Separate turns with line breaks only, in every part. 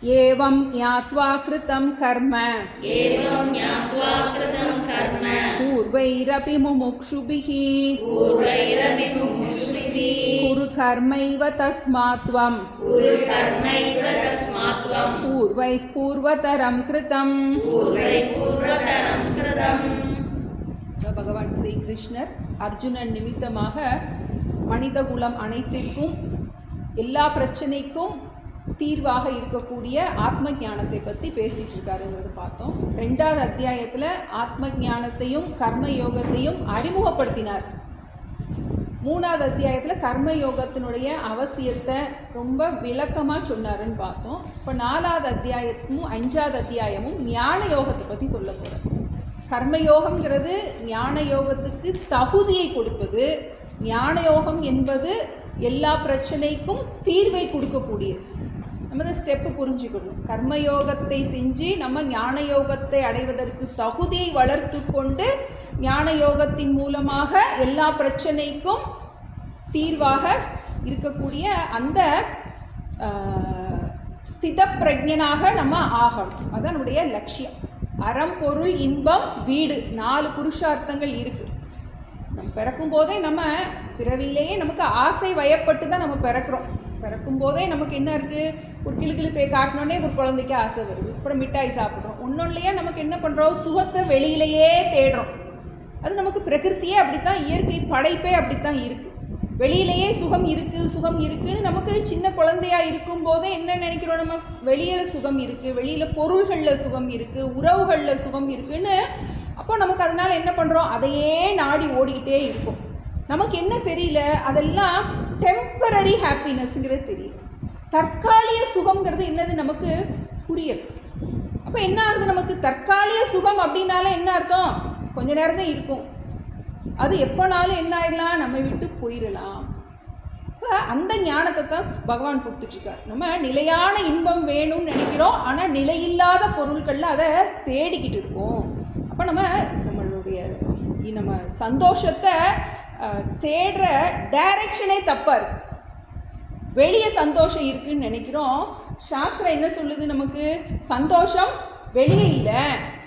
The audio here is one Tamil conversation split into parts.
एवं ज्ञात्वा कृतं कर्म पूर्वैरपि मुमुक्षुभिः कुरु कर्मैव तस्मात् त्वं पूर्वैः पूर्वतरं कृतम्. பகவான் ஸ்ரீ கிருஷ்ணர் அர்ஜுனன் நிமித்தமாக மனித குலம் அனைத்திற்கும் எல்லா பிரச்சனைக்கும் தீர்வாக இருக்கக்கூடிய ஆத்ம ஞானத்தை பற்றி பேசிகிட்டு இருக்காருங்கிறது பார்த்தோம். 2வது அத்தியாயத்தில் ஆத்ம ஞானத்தையும் கர்ம யோகத்தையும் அறிமுகப்படுத்தினார். 3வது அத்தியாயத்தில் கர்ம யோகத்தினுடைய அவசியத்தை ரொம்ப விளக்கமாக சொன்னாருன்னு பார்த்தோம். இப்போ 4வது அத்தியாயமும் 5வது அத்தியாயமும் ஞான யோகத்தை பற்றி சொல்ல போகிறேன். கர்மயோகம்ங்கிறது ஞான யோகத்துக்கு தகுதியை கொடுப்பது. ஞான யோகம் என்பது எல்லா பிரச்சனைக்கும் தீர்வை கொடுக்கக்கூடியது. நம்ம இந்த ஸ்டெப்பு புரிஞ்சுக்கணும். கர்மயோகத்தை செஞ்சு நம்ம ஞான யோகத்தை அடைவதற்கு தகுதியை வளர்த்து கொண்டு ஞான யோகத்தின் மூலமாக எல்லா பிரச்சனைக்கும் தீர்வாக இருக்கக்கூடிய அந்த ஸ்தித பிரஜனாக நம்ம ஆகணும். அதுதான் நம்முடைய லட்சியம். அறம், பொருள், இன்பம், வீடு 4 புருஷார்த்தங்கள் இருக்குது. நம்ம பிறக்கும் போதே நம்ம பிறவிலேயே நமக்கு ஆசை வயப்பட்டு தான் நம்ம பிறக்கிறோம். பிறக்கும் போதே நமக்கு என்ன இருக்குது, ஒரு கிளு போய் காட்டினோடனே ஒரு குழந்தைக்கு ஆசை வருது. அப்புறம் மிட்டாய் சாப்பிட்றோம். ஒன்னொன்னுலையே நமக்கு என்ன பண்ணுறோம், சுகத்தை வெளியிலேயே தேடுறோம். அது நமக்கு பிரகிருத்தியே அப்படித்தான், இயற்கை படைப்பே அப்படித்தான் இருக்குது. வெளியிலேயே சுகம் இருக்குன்னு நமக்கு சின்ன குழந்தையா இருக்கும் போதே என்ன நினைக்கிறோம், நம்ம வெளியில் சுகம் இருக்குது, வெளியில் பொருள்களில் சுகம் இருக்குது, உறவுகளில் சுகம் இருக்குன்னு. அப்போ நமக்கு அதனால் என்ன பண்ணுறோம், அதையே நாடி ஓடிக்கிட்டே இருக்கும். நமக்கு என்ன தெரியல, அதெல்லாம் டெம்பரரி ஹாப்பினஸ்ங்கிறது தெரியல. தற்காலிக சுகம்ங்கிறது என்னது நமக்கு புரியல. அப்போ என்ன ஆகுது, நமக்கு தற்காலிக சுகம் அப்படின்னால என்ன அர்த்தம், கொஞ்ச நேரம் தான் இருக்கும். அது எப்போனாலும் என்ன ஆயிடலாம், நம்ம விட்டு போயிடலாம். இப்போ அந்த ஞானத்தை தான் பகவான் கொடுத்துட்ருக்கார். நம்ம நிலையான இன்பம் வேணும்னு நினைக்கிறோம், ஆனால் நிலையில்லாத பொருட்களில் அதை தேடிக்கிட்டு இருக்கோம். அப்போ நம்மளுடைய நம்ம சந்தோஷத்தை தேடுற டைரக்ஷனே தப்பாக இருக்கு. வெளியே சந்தோஷம் இருக்குன்னு நினைக்கிறோம். சாஸ்திரம் என்ன சொல்லுது, நமக்கு சந்தோஷம் வெளியே இல்லை,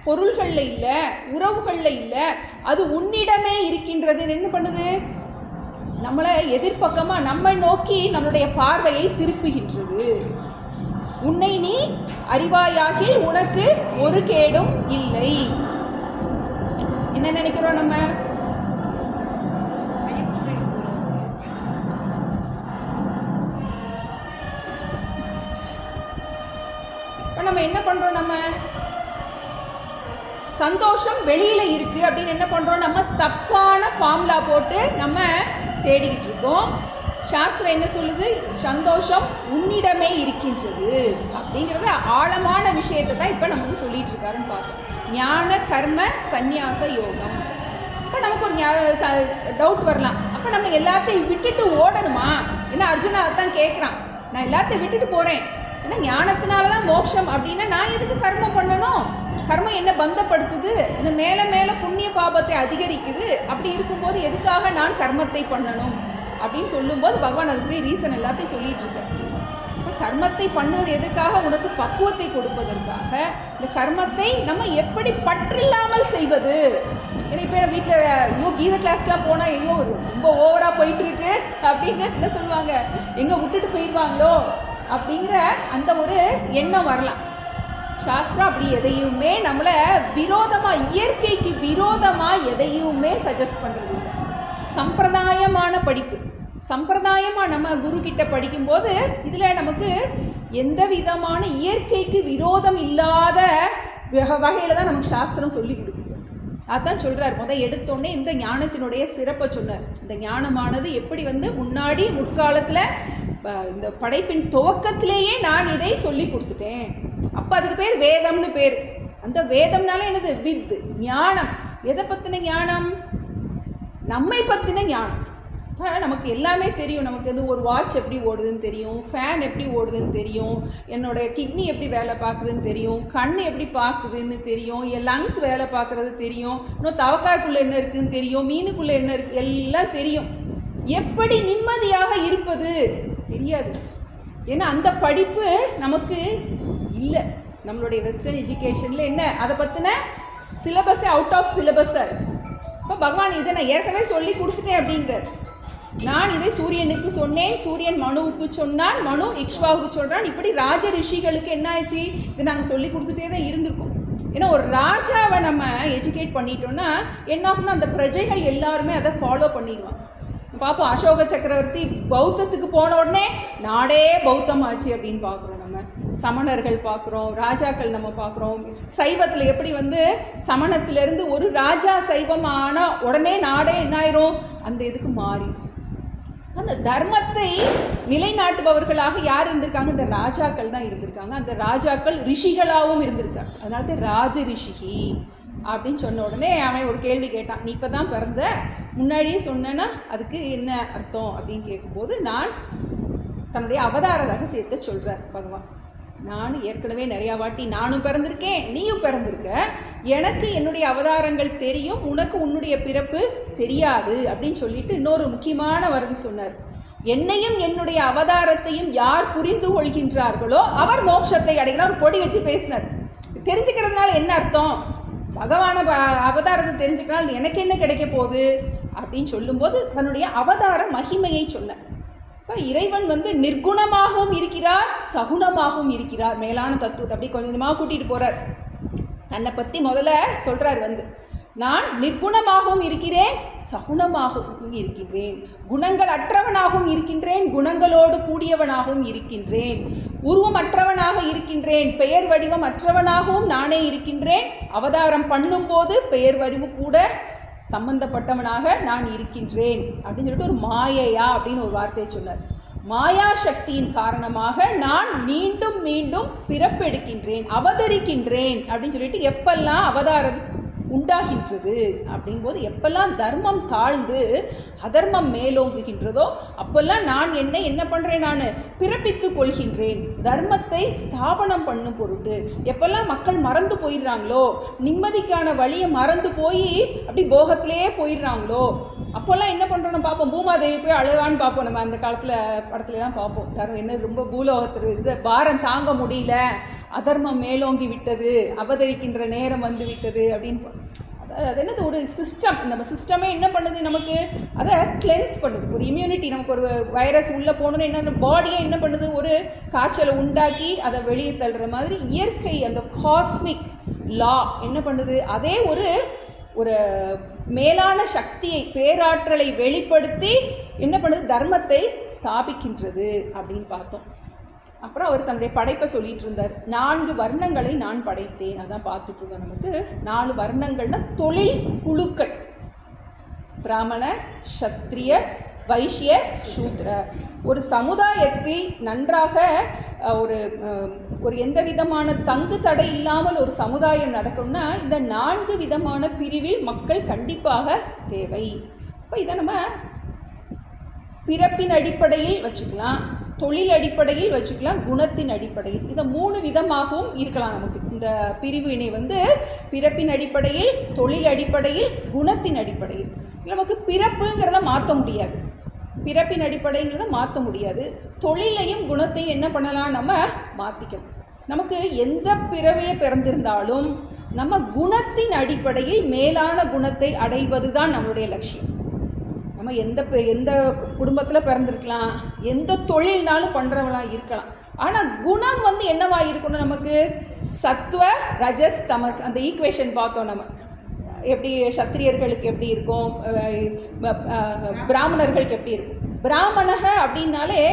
பொருள்களில் இல்லை, உறவுகளில் இல்லை, அது உன்னிடமே இருக்கின்றது. என்ன பண்ணுது, நம்மளை எதிர்பக்கமாக நம்மை நோக்கி நம்மளுடைய பார்வையை திருப்புகின்றது. உன்னை நீ அறிவாயாகில் உனக்கு ஒரு கேடும் இல்லை. என்ன நினைக்கிறோம், நம்ம நம்ம என்ன பண்றோம், நம்ம சந்தோஷம் வெளியில இருக்கு அப்படின்னு என்ன பண்றோம், நம்ம தப்பான ஃபார்முலா போட்டு நம்ம தேடிக்கிட்டு இருக்கோம். சாஸ்திரம் என்ன சொல்லுது, சந்தோஷம் உன்னிடமே இருக்கின்றது அப்படிங்கிறத ஆழமான விஷயத்தை தான் இப்போ நமக்கு சொல்லிட்டு இருக்காருன்னு பார்த்தோம். ஞான கர்ம சந்நியாச யோகம். இப்போ நமக்கு ஒரு டவுட் வரலாம், அப்போ நம்ம எல்லாத்தையும் விட்டுட்டு ஓடணுமா? ஏன்னா அர்ஜுனா அதான் கேட்குறான், நான் எல்லாத்தையும் விட்டுட்டு போகிறேன், ஏன்னா ஞானத்தினால தான் மோட்சம் அப்படின்னா நான் எதுக்கு கர்மம் பண்ணணும்? கர்மம் என்ன பந்தப்படுத்துது, இன்னும் மேலே மேலே புண்ணிய பாபத்தை அதிகரிக்குது. அப்படி இருக்கும்போது எதுக்காக நான் கர்மத்தை பண்ணணும் அப்படின்னு சொல்லும்போது பகவான் அதுக்குரிய ரீசன் எல்லாத்தையும் சொல்லிட்டு இருக்க. இப்போ கர்மத்தை பண்ணுவது எதுக்காக, உனக்கு பக்குவத்தை கொடுப்பதற்காக. இந்த கர்மத்தை நம்ம எப்படி பற்றில்லாமல் செய்வது. ஏன்னா இப்போ வீட்டில் ஐயோ கீத கிளாஸ்க்கெலாம் போனால் ஐயோ ரொம்ப ஓவராக போயிட்டுருக்கு அப்படின்னு என்ன சொல்லுவாங்க, எங்கே விட்டுட்டு போயிடுவாங்களோ அப்படிங்கிற அந்த ஒரு எண்ணம் வரலாம். சாஸ்திரம் அப்படி எதையுமே நம்மளை விரோதமாக, இயற்கைக்கு விரோதமாக எதையுமே சஜஸ்ட் பண்ணுறது இல்லை. சம்பிரதாயமான படிப்பு, சம்பிரதாயமாக நம்ம குரு கிட்ட படிக்கும்போது இதில் நமக்கு எந்த விதமான இயற்கைக்கு விரோதம் இல்லாத வகையில் தான் நமக்கு சாஸ்திரம் சொல்லி கொடுக்குது. அதான் சொல்கிறார், எடுத்தோடனே இந்த ஞானத்தினுடைய சிறப்பை சொன்னார். இந்த ஞானமானது எப்படி முன்னாடி முற்காலத்தில் இந்த படைப்பின் துவக்கத்திலேயே நான் இதை சொல்லி கொடுத்துட்டேன். அப்போ அதுக்கு பேர் வேதம்னு பேர். அந்த வேதம்னால என்னது, வித் ஞானம். எதை பற்றின ஞானம், நம்மை பற்றின ஞானம். நமக்கு எல்லாமே தெரியும். நமக்கு ஒரு வாட்ச் எப்படி ஓடுதுன்னு தெரியும், ஃபேன் எப்படி ஓடுதுன்னு தெரியும், என்னோடய கிட்னி எப்படி வேலை பார்க்குதுன்னு தெரியும், கண் எப்படி பார்க்குதுன்னு தெரியும், என் லங்ஸ் வேலை பார்க்குறது தெரியும், இன்னும் தவக்காய்க்குள்ளே என்ன இருக்குதுன்னு தெரியும், மீனுக்குள்ளே என்ன இருக்குது எல்லாம் தெரியும். எப்படி நிம்மதியாக இருப்பது தெரியாது. ஏன்னா அந்த படிப்பு நமக்கு இல்லை. நம்மளுடைய வெஸ்டர்ன் எஜுகேஷனில் என்ன அதை பற்றின சிலபஸே அவுட் ஆஃப் சிலபஸாக இருக்குது. இப்போ பகவான் இதை நான் ஏற்கனவே சொல்லி கொடுத்துட்டேன் அப்படிங்கிறார். நான் இதை சூரியனுக்கு சொன்னேன், சூரியன் மனுவுக்கு சொன்னான், மனு இக்ஷ்வாவுக்கு சொல்கிறான். இப்படி ராஜ ரிஷிகளுக்கு என்ன ஆயிடுச்சு, இதை நாங்கள் சொல்லி கொடுத்துட்டே தான் இருந்திருக்கோம். ஏன்னா ஒரு ராஜாவை நம்ம எஜுகேட் பண்ணிட்டோம்னா என்ன ஆகும்னா அந்த பிரஜைகள் எல்லாருமே அதை ஃபாலோ பண்ணிடுவாங்க. பார்ப்போம், அசோக சக்கரவர்த்தி பௌத்தத்துக்கு போன உடனே நாடே பௌத்தமாச்சு அப்படின்னு பார்க்குறோம். நம்ம சமணர்கள் பார்க்குறோம், ராஜாக்கள் நம்ம பார்க்குறோம். சைவத்தில் எப்படி சமணத்திலேருந்து ஒரு ராஜா சைவம் ஆனால் உடனே நாடே என்ன ஆயிரும், அந்த இதுக்கு மாறி. அந்த தர்மத்தை நிலைநாட்டுபவர்களாக யார் இருந்திருக்காங்க, இந்த ராஜாக்கள் தான் இருந்திருக்காங்க. அந்த ராஜாக்கள் ரிஷிகளாகவும் இருந்திருக்காங்க. அதனால தான் ராஜ ரிஷிகி அப்படின்னு சொன்ன உடனே அவன் ஒரு கேள்வி கேட்டான், நீ இப்போ தான் பிறந்த, முன்னாடியே சொன்னேன்னா அதுக்கு என்ன அர்த்தம் அப்படின்னு கேட்கும்போது நான் தன்னுடைய அவதார ரகசியத்தை சொல்கிறார் பகவான். நான் ஏற்கனவே நிறையா வாட்டி நானும் பிறந்திருக்கேன், நீயும் பிறந்திருக்க, எனக்கு என்னுடைய அவதாரங்கள் தெரியும், உனக்கு உன்னுடைய பிறப்பு தெரியாது அப்படின்னு சொல்லிட்டு இன்னொரு முக்கியமான வரம் சொன்னார். என்னையும் என்னுடைய அவதாரத்தையும் யார் புரிந்து கொள்கின்றார்களோ அவர் மோட்சத்தை அடைகிறார். ஒரு பொடி வச்சு பேசினார். தெரிஞ்சுக்கிறதுனால என்ன அர்த்தம், பகவான அவதாரத்தை தெரிஞ்சுக்கிறால் எனக்கு என்ன கிடைக்க போகுது அப்படின்னு சொல்லும்போது தன்னுடைய அவதார மகிமையை சொன்னார். இப்போ இறைவன் நிர்குணமாகவும் இருக்கிறார், சகுணமாகவும் இருக்கிறார். மேலான தத்துவத்தை அப்படி கொஞ்சம் கொஞ்சமாக கூட்டிகிட்டு போகிறார். தன்னை பற்றி முதல்ல சொல்கிறார், நான் நிர்குணமாகவும் இருக்கிறேன், சகுணமாகவும் இருக்கின்றேன், குணங்கள் அற்றவனாகவும் இருக்கின்றேன், குணங்களோடு கூடியவனாகவும் இருக்கின்றேன், உருவமற்றவனாக இருக்கின்றேன், பெயர் வடிவம் அற்றவனாகவும் நானே இருக்கின்றேன், அவதாரம் பண்ணும்போது பெயர் வடிவு கூட சம்பந்தப்பட்டவனாக நான் இருக்கின்றேன் அப்படின்னு சொல்லிட்டு ஒரு மாயையா அப்படின்னு ஒரு வார்த்தையை சொன்னார். மாயா சக்தியின் காரணமாக நான் மீண்டும் மீண்டும் பிறப்பெடுக்கின்றேன், அவதரிக்கின்றேன் அப்படின்னு சொல்லிட்டு எப்பெல்லாம் அவதாரம் உண்டாகின்றது அப்படின்போது, எப்பெல்லாம் தர்மம் தாழ்ந்து அதர்மம் மேலோங்குகின்றதோ அப்பெல்லாம் நான் என்ன பண்ணுறேன், நான் பிறப்பித்து கொள்கின்றேன் தர்மத்தை ஸ்தாபனம் பண்ணும் பொருட்டு. எப்பெல்லாம் மக்கள் மறந்து போயிடுறாங்களோ, நிம்மதிக்கான வழியை மறந்து போய் அப்படி போகத்திலே போயிடுறாங்களோ அப்போல்லாம் என்ன பண்ணுறோம் பார்ப்போம். பூமாதேவி போய் அழுவான்னு பார்ப்போம். நம்ம அந்த காலத்தில் படத்துலலாம் பார்ப்போம். என்ன ரொம்ப பூலோகத்தில் இது பாரம் தாங்க முடியல, அதர்மம் மேலோங்கி விட்டது, அவதரிக்கின்ற நேரம் வந்து விட்டது அப்படின்னு. அது என்னது, ஒரு சிஸ்டம். நம்ம சிஸ்டமே என்ன பண்ணுது, நமக்கு அதை கிளென்ஸ் பண்ணுது. ஒரு இம்யூனிட்டி, நமக்கு ஒரு வைரஸ் உள்ளே போகணுன்னு என்ன பாடியை என்ன பண்ணுது, ஒரு காய்ச்சலை உண்டாக்கி அதை வெளியே தள்ளுற மாதிரி இயற்கை அந்த காஸ்மிக் லா என்ன பண்ணுது, அதே ஒரு மேலான சக்தியை, பேராற்றலை வெளிப்படுத்தி என்ன பண்ணுது, தர்மத்தை ஸ்தாபிக்கின்றது அப்படின்னு பார்த்தோம். அப்புறம் அவர் தன்னுடைய படைப்பை சொல்லிட்டு இருந்தார். 4 வர்ணங்களை நான் படைத்தேன். அதான் பார்த்துட்டு இருக்கோம். நமக்கு 4 வர்ணங்கள்னா தொழில் குழுக்கள்: பிராமண, சத்திரிய, வைஷ்ய, சூத்ர. ஒரு சமுதாயத்தை நன்றாக ஒரு எந்த விதமான தங்கு தடை இல்லாமல் ஒரு சமுதாயம் நடக்கணும்னா இந்த 4 விதமான பிரிவில் மக்கள் கண்டிப்பாக தேவை. இப்போ இதை நம்ம பிறப்பின் அடிப்படையில் வச்சுக்கலாம், தொழில் அடிப்படையில் வச்சுக்கலாம், குணத்தின் அடிப்படையில். இதை 3 விதமாகவும் இருக்கலாம். நமக்கு இந்த பிரிவினை பிறப்பின் அடிப்படையில், தொழில் அடிப்படையில், குணத்தின் அடிப்படையில். நமக்கு பிறப்புங்கிறத மாற்ற முடியாது, பிறப்பின் அடிப்படைங்கிறத மாற்ற முடியாது. தொழிலையும் குணத்தையும் என்ன பண்ணலாம், நம்ம மாற்றிக்கலாம். நமக்கு எந்த பிறவியில் பிறந்திருந்தாலும் நம்ம குணத்தின் அடிப்படையில் மேலான குணத்தை அடைவது தான் நம்மளுடைய லட்சியம். நம்ம எந்த குடும்பத்தில் பிறந்திருக்கலாம், எந்த தொழில்னாலும் பண்ணுறவங்களாம் இருக்கலாம். ஆனால் குணம் என்னவா இருக்கணும், நமக்கு சத்வ ரஜஸ் தமஸ் அந்த ஈக்குவேஷன் பார்த்தோம். நம்ம எப்படி சத்திரியர்களுக்கு எப்படி இருக்கும், பிராமணர்களுக்கு எப்படி இருக்கும். பிராமணக அப்படின்னாலே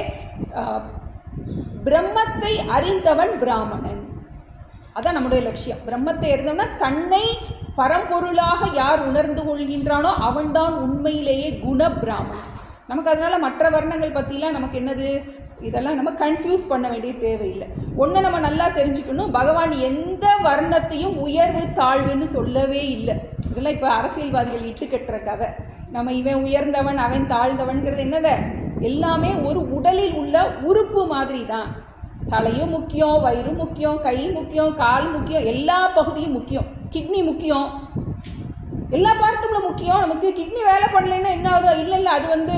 பிரம்மத்தை அறிந்தவன் பிராமணன். அதான் நம்முடைய லட்சியம். பிரம்மத்தை அறிந்தவனா தன்னை பரம்பொருளாக யார் உணர்ந்து கொள்கின்றானோ அவன்தான் உண்மையிலேயே குண பிராமணன். நமக்கு அதனால் மற்ற வர்ணங்கள் பற்றிலாம் நமக்கு என்னது, இதெல்லாம் நம்ம கன்ஃபியூஸ் பண்ண வேண்டிய தேவையில்லை. ஒன்று நம்ம நல்லா தெரிஞ்சுக்கணும், பகவான் எந்த வர்ணத்தையும் உயர்வு தாழ்வுன்னு சொல்லவே இல்லை. இதெல்லாம் இப்போ அரசியல்வாதிகள் இட்டு கட்டுற கதை. நம்ம இவன் உயர்ந்தவன் அவன் தாழ்ந்தவன்கிறது என்னது, எல்லாமே ஒரு உடலில் உள்ள உறுப்பு மாதிரி தான். தலையும் முக்கியம், வயிறு முக்கியம், கை முக்கியம், கால் முக்கியம், எல்லா பகுதியும் முக்கியம், கிட்னி முக்கியம். எல்லா பார்ட்டும்ல முக்கியம். நமக்கு கிட்னி வேலை பண்ணலைன்னா என்ன ஆகுதோ, இல்லை அது வந்து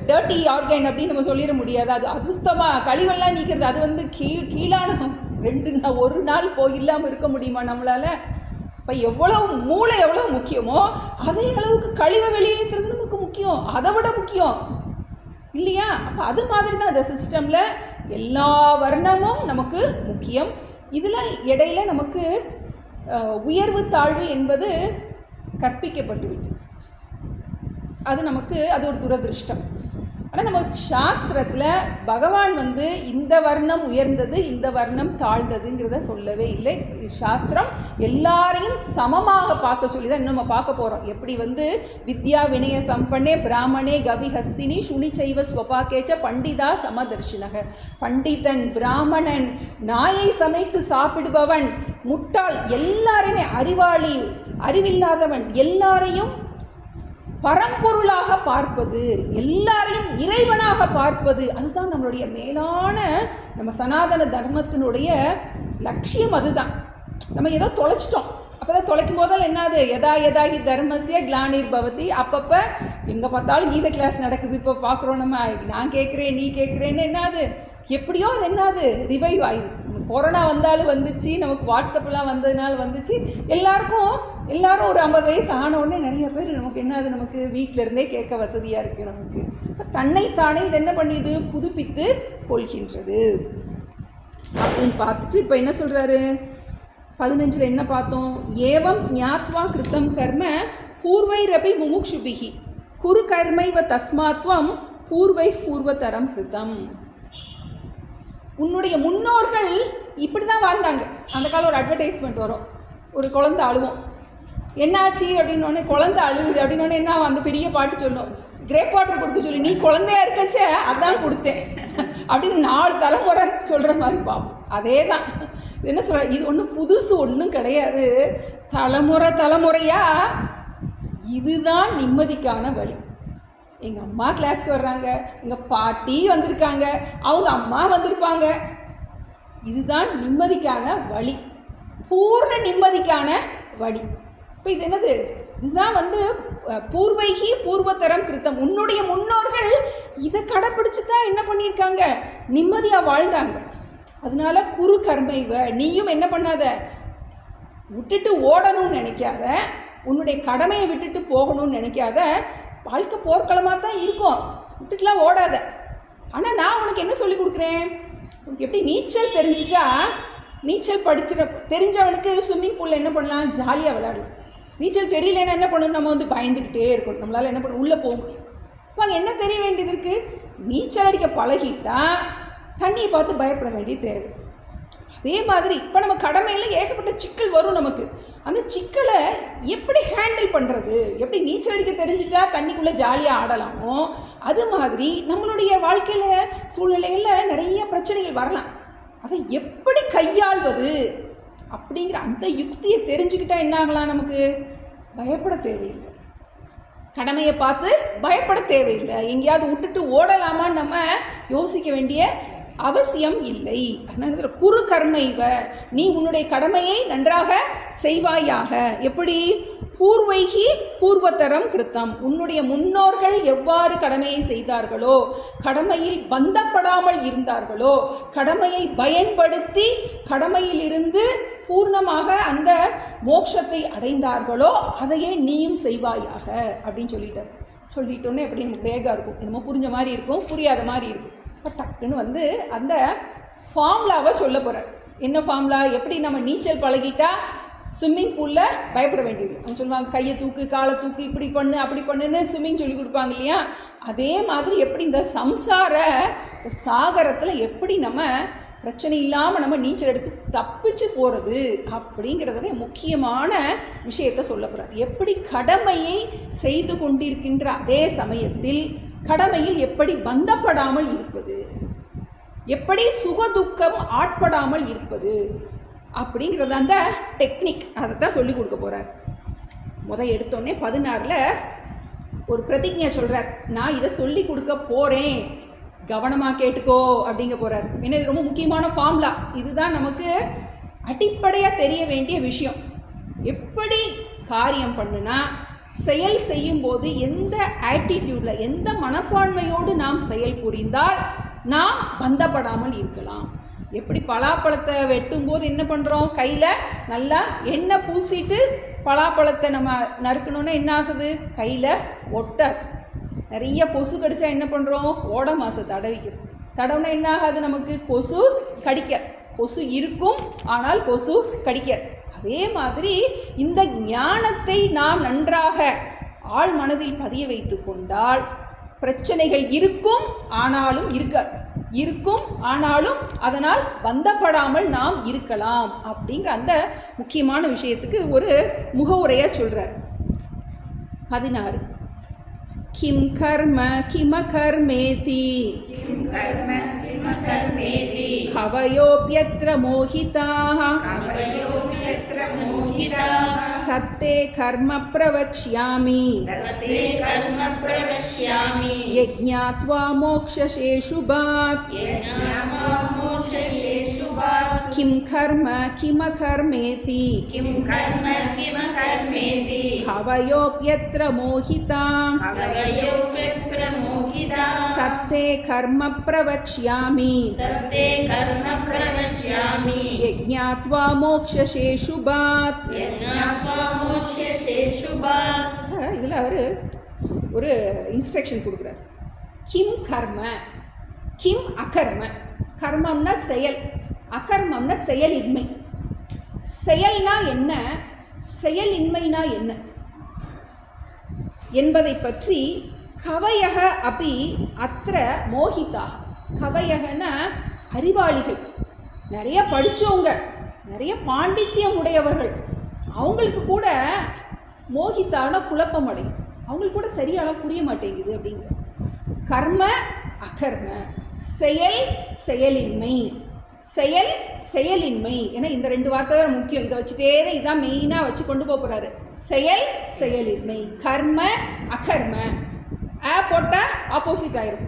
டர்ட்டி ஆர்கன் அப்படின்னு நம்ம சொல்லிட முடியாது. அது அசுத்தமாக கழிவெல்லாம் நீக்கிறது. அது வந்து கீழான 1 நாள் இல்லாமல் இருக்க முடியுமா நம்மளால்? இப்போ எவ்வளோ மூளை எவ்வளோ முக்கியமோ அதே அளவுக்கு கழிவை வெளியேற்றுறது நமக்கு முக்கியம், அதை விட முக்கியம் இல்லையா? அப்போ அது மாதிரி தான் இந்த சிஸ்டமில் எல்லா வர்ணமும் நமக்கு முக்கியம். இதில் இடையில நமக்கு உயர்வு தாழ்வு என்பது கற்பிக்கப்பட்டுவிட்டு அது ஒரு துரதிருஷ்டம். ஆனால் நம்ம சாஸ்திரத்தில் பகவான் வந்து இந்த வர்ணம் உயர்ந்தது இந்த வர்ணம் தாழ்ந்ததுங்கிறத சொல்லவே இல்லை. சாஸ்திரம் எல்லாரையும் சமமாக பார்க்க சொல்லி தான் இன்னும் நம்ம பார்க்க போகிறோம். எப்படி வந்து வித்யா வினய சம்பன்னே பிராமணே கவி ஹஸ்தினி சுனி செய்வ ஸ்வபாக்கேச்ச பண்டிதா சமதர்ஷினக. பண்டிதன், பிராமணன், நாயை சமைத்து சாப்பிடுபவன், முட்டாள், எல்லாரையுமே அறிவாளி, அறிவில்லாதவன், எல்லாரையும் பரம்பொருளாக பார்ப்பது, எல்லாரையும் இறைவனாக பார்ப்பது, அதுதான் நம்மளுடைய மேலான நம்ம சனாதன தர்மத்தினுடைய லட்சியம். அதுதான். நம்ம ஏதோ தொலைச்சிட்டோம். அப்போ தான் தொலைக்கும் போதால் என்னது, யதாகி தர்மசிய கிளானிர் பவதி. அப்பப்போ எங்கே பார்த்தாலும் கீதை கிளாஸ் நடக்குது. இப்போ பார்க்குறோம் நம்ம, நான் கேட்குறேன் நீ கேட்குறேன்னு என்னது, எப்படியோ அது என்னது ரிவைவ் ஆகிடுது. கொரோனா வந்தாலும் வந்துச்சு, நமக்கு வாட்ஸ்அப்லாம் வந்ததுனால வந்துச்சு. எல்லாரும் ஒரு 50 வயசு ஆனவுடனே நிறைய பேர் நமக்கு என்னது, நமக்கு வீட்டில் இருந்தே கேட்க வசதியாக இருக்குது. நமக்கு இப்போ தன்னைத்தானே இது என்ன பண்ணிது, புதுப்பித்து கொள்கின்றது அப்படின்னு பார்த்துட்டு இப்போ என்ன சொல்கிறாரு 15 என்ன பார்த்தோம், ஏவம் ஞாத்வா கிருத்தம் கர்ம பூர்வைரபி முமுக்ஷுபிகி குரு கர்மைவ தஸ்மாத்வம் பூர்வதரம் கிருத்தம். உன்னுடைய முன்னோர்கள் இப்படி தான் வாழ்ந்தாங்க. அந்த காலம் ஒரு அட்வர்டைஸ்மெண்ட் வரும், ஒரு குழந்தை அழுவோம், என்னாச்சு அப்படின்னோடனே குழந்தை அழுகுது அப்படின்னோடனே என்ன அந்த பெரிய பாட்டு சொல்லும், கிரேப் வாட்டர் கொடுக்க சொல்லி, நீ குழந்தையா இருக்கச்ச அதான் கொடுத்தேன் அப்படின்னு 4 தலைமுறை சொல்கிற மாதிரி பார்ப்போம். அதே தான் என்ன சொல்ற, இது ஒன்றும் புதுசு ஒன்றும் கிடையாது. தலைமுறையாக இதுதான் நிம்மதிக்கான வழி. எங்கள் அம்மா கிளாஸ்க்கு வர்றாங்க, எங்கள் பாட்டி வந்திருக்காங்க, அவங்க அம்மா வந்திருப்பாங்க. இதுதான் நிம்மதிக்கான வழி, பூர்ண நிம்மதிக்கான வழி. இப்போ இது என்னது, இதுதான் வந்து பூர்வைகி பூர்வதரம் கிருத்தம். உன்னுடைய முன்னோர்கள் இதை கடைப்பிடிச்சு தான் என்ன பண்ணியிருக்காங்க, நிம்மதியாக வாழ்ந்தாங்க. அதனால குரு கர்மைவ, நீயும் என்ன பண்ணாத, விட்டுட்டு ஓடணும்னு நினைக்காத, உன்னுடைய கடமையை விட்டுட்டு போகணும்னு நினைக்காத. வாழ்க்கை போர்க்களமாக தான் இருக்கும், விட்டுட்டுலாம் ஓடாத. ஆனால் நான் உனக்கு என்ன சொல்லி கொடுக்குறேன், உனக்கு எப்படி நீச்சல் தெரிஞ்சிட்டா, நீச்சல் தெரிஞ்சவனுக்கு ஸ்விம்மிங் பூலில் என்ன பண்ணலாம், ஜாலியாக விளையாடலாம். நீச்சல் தெரியலன்னா என்ன பண்ணணும், நம்ம வந்து பயந்துக்கிட்டே இருக்கணும், நம்மளால் என்ன பண்ண உள்ளே போக முடியும். இப்போ அங்கே என்ன தெரிய வேண்டியது இருக்குது, நீச்சல் அடிக்க பழகிட்டா தண்ணியை பார்த்து பயப்பட வேண்டிய தேவை. அதே மாதிரி இப்போ நம்ம கடமையில் ஏகப்பட்ட சிக்கல் வரும் நமக்கு. அந்த சிக்கலை எப்படி ஹேண்டில் பண்ணுறது, எப்படி நீச்சல் அடிக்க தெரிஞ்சிட்டா தண்ணிக்குள்ளே ஜாலியாக ஆடலாமோ அது மாதிரி நம்மளுடைய வாழ்க்கையில் சூழ்நிலைகளில் நிறைய பிரச்சனைகள் வரலாம். அதை எப்படி கையாள்வது அப்படிங்கிற அந்த யுக்தியை தெரிஞ்சுக்கிட்டா என்ன ஆகலாம், நமக்கு பயப்பட தேவையில்லை, கடமையை பார்த்து பயப்பட தேவையில்லை, எங்கேயாவது விட்டுட்டு ஓடலாமான்னு நம்ம யோசிக்க வேண்டிய அவசியம் இல்லை. அதனால குரு கர்மைவ, நீ உன்னுடைய கடமையை நன்றாக செய்வாயாக. எப்படி, பூர்வைகி பூர்வதரம் கிருத்தம், உன்னுடைய முன்னோர்கள் எவ்வாறு கடமையை செய்தார்களோ, கடமையில் பந்தப்படாமல் இருந்தார்களோ, கடமையை பயன்படுத்தி கடமையிலிருந்து பூர்ணமாக அந்த மோட்சத்தை அடைந்தார்களோ அதையே நீயும் செய்வாயாக அப்படின்னு சொல்லிட்டோன்னே எப்படி நமக்கு வேகம் இருக்கும், என்னமோ புரிஞ்ச மாதிரி இருக்கும், புரியாத மாதிரி இருக்கும். இப்போ டக்குன்னு வந்து அந்த ஃபார்முலாவை சொல்ல போகிறார். என்ன ஃபார்முலா, எப்படி நம்ம நீச்சல் பழகிட்டா ஸ்விம்மிங் பூலில் பயப்பட வேண்டியது. அவங்க சொல்லுவாங்க கையை தூக்கு காலை தூக்கு இப்படி பண்ணு அப்படி பண்ணுன்னு ஸ்விம்மிங் சொல்லி கொடுப்பாங்க இல்லையா. அதே மாதிரி எப்படி இந்த சம்சார சாகரத்தில் எப்படி நம்ம பிரச்சனை இல்லாமல் நம்ம நீச்சல் எடுத்து தப்பிச்சு போகிறது அப்படிங்கிறத முக்கியமான விஷயத்தை சொல்ல போகிறார். எப்படி கடமையை செய்து கொண்டிருக்கின்ற அதே சமயத்தில் கடமையில் எப்படி பந்தப்படாமல் இருப்பது, எப்படி சுகதுக்கம் ஆட்படாமல் இருப்பது அப்படிங்கிறது அந்த டெக்னிக், அதை தான் சொல்லி கொடுக்க போகிறார். எடுத்தோடனே 16 ஒரு பிரதிஜ்ஞை சொல்கிறார், நான் இதை சொல்லி கொடுக்க போகிறேன், கவனமாக கேட்டுக்கோ அப்படிங்க போகிறார். ஏன்னா இது ரொம்ப முக்கியமான ஃபார்முலா, இதுதான் நமக்கு அடிப்படையாக தெரிய வேண்டிய விஷயம். எப்படி காரியம் பண்ணுனா, செயல் செய்யும்போது எந்த ஆட்டிடியூடில், எந்த மனப்பான்மையோடு நாம் செயல் புரிந்தால் நாம் பந்தப்படாமல் இருக்கலாம். எப்படி பலாப்பழத்தை வெட்டும்போது என்ன பண்ணுறோம், கையில் நல்லா எண்ணெய் பூசிட்டு பலாப்பழத்தை நம்ம நறுக்கணுன்னா என்ன ஆகுது, கையில் ஒட்டாது. நிறைய கொசு கடிச்சா என்ன பண்ணுறோம், ஓட மாசை தடவிக்கிறோம். தடவுனா என்ன ஆகாது, நமக்கு கொசு கடிக்க, கொசு இருக்கும் ஆனால் கொசு கடிக்க. அதே மாதிரி இந்த ஞானத்தை நாம் நன்றாக ஆழ் மனதில் பதிய வைத்து கொண்டால் பிரச்சனைகள் இருக்கும் ஆனாலும் இருக்கும் ஆனாலும் அதனால் பந்தப்படாமல் நாம் இருக்கலாம் அப்படிங்கிற அந்த முக்கியமான விஷயத்துக்கு ஒரு முகவுரையா சொல்றார். 16 கிம் கர்ம கிம கர்மேதி கவயோப்யத்ர மோஹிதாஹ தத்தே கர்ம பிரவக்ஷ்யாமி யஜ்ஞாத்வா மோக்ஷசே சுபாத். கிம் கர்ம கிம கர்மேதி கவயோப்யத்ர மோஹிதாம் தத்தே கர்ம பிரவக்ஷ்யாமி யஜ்ஞாத்வா மோக்ஷசே சுபாத். இதில் அவர் ஒரு இன்ஸ்ட்ரக்ஷன் கொடுக்குறார். கிம் கர்ம, கிம் அகர்ம. கர்மம்னா செயல், அகர்மம்னா செயலின்மை. செயல்னா என்ன, செயலின்மைனா என்ன என்பதை பற்றி கவயக அப்படி அத்திர மோகிதா. கவயகன்னா அறிவாளிகள், நிறைய படித்தவங்க, நிறைய பாண்டித்யம் உடையவர்கள். அவங்களுக்கு கூட மோகித்தான குழப்பம் அடையும், அவங்களுக்கு கூட சரியான புரிய மாட்டேங்குது அப்படிங்கிற. கர்ம அகர்ம, செயல் செயலின்மை, செயல் செயலின்மை. ஏன்னா இந்த 2 வார்த்தை தான் முக்கியம். இதை வச்சுட்டே தான் இதான் மெயினாக வச்சு கொண்டு போகிறாரு. செயல் செயலின்மை, கர்ம அகர்ம. போட்டால் ஆப்போசிட் ஆயிரும்.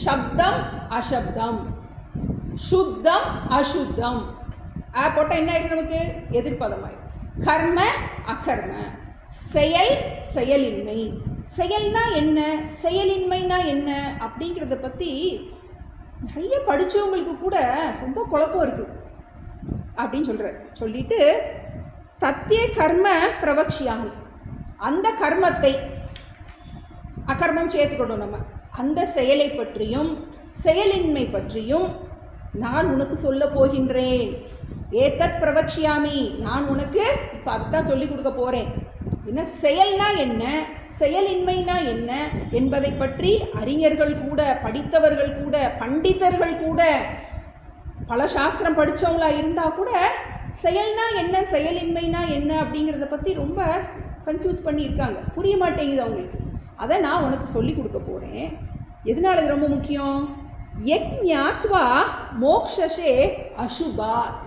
சப்தம் அசப்தம், சுத்தம் அசுத்தம். போட்டால் என்ன ஆயிரும், நமக்கு எதிர்ப்பதம் ஆயிரும். கர்ம அகர்ம, செயல் செயலின்மை. செயல்னா என்ன, செயலின்மைனா என்ன அப்படிங்கிறத பற்றி நிறைய படித்தவங்களுக்கு கூட ரொம்ப குழப்பம் இருக்குது அப்படின்னு சொல்கிறார். சொல்லிட்டு தத்தே கர்ம பிரவக்ஷியாமி, அந்த கர்மத்தை, அகர்மம் சேர்த்துக்கணும் நம்ம, அந்த செயலை பற்றியும் செயலின்மை பற்றியும் நான் உனக்கு சொல்ல போகின்றேன். ஏதத் பிரவக்ஷியாமி, நான் உனக்கு இப்போ அதுதான் சொல்லி கொடுக்க போகிறேன். என்ன செயல்னா என்ன, செயலின்மைனா என்ன என்பதை பற்றி அறிஞர்கள் கூட, படித்தவர்கள் கூட, பண்டிதர்கள் கூட, பல சாஸ்திரம் படித்தவங்களா இருந்தால் கூட செயல்னா என்ன செயலின்மைனா என்ன அப்படிங்கிறத பற்றி ரொம்ப கன்ஃபியூஸ் பண்ணியிருக்காங்க, புரிய மாட்டேங்குது அவங்களுக்கு. அதை நான் உனக்கு சொல்லி கொடுக்க போகிறேன். எதனால இது ரொம்ப முக்கியம்? யஜ்ஞாத்வா மோக்ஷசே அசுபாத்,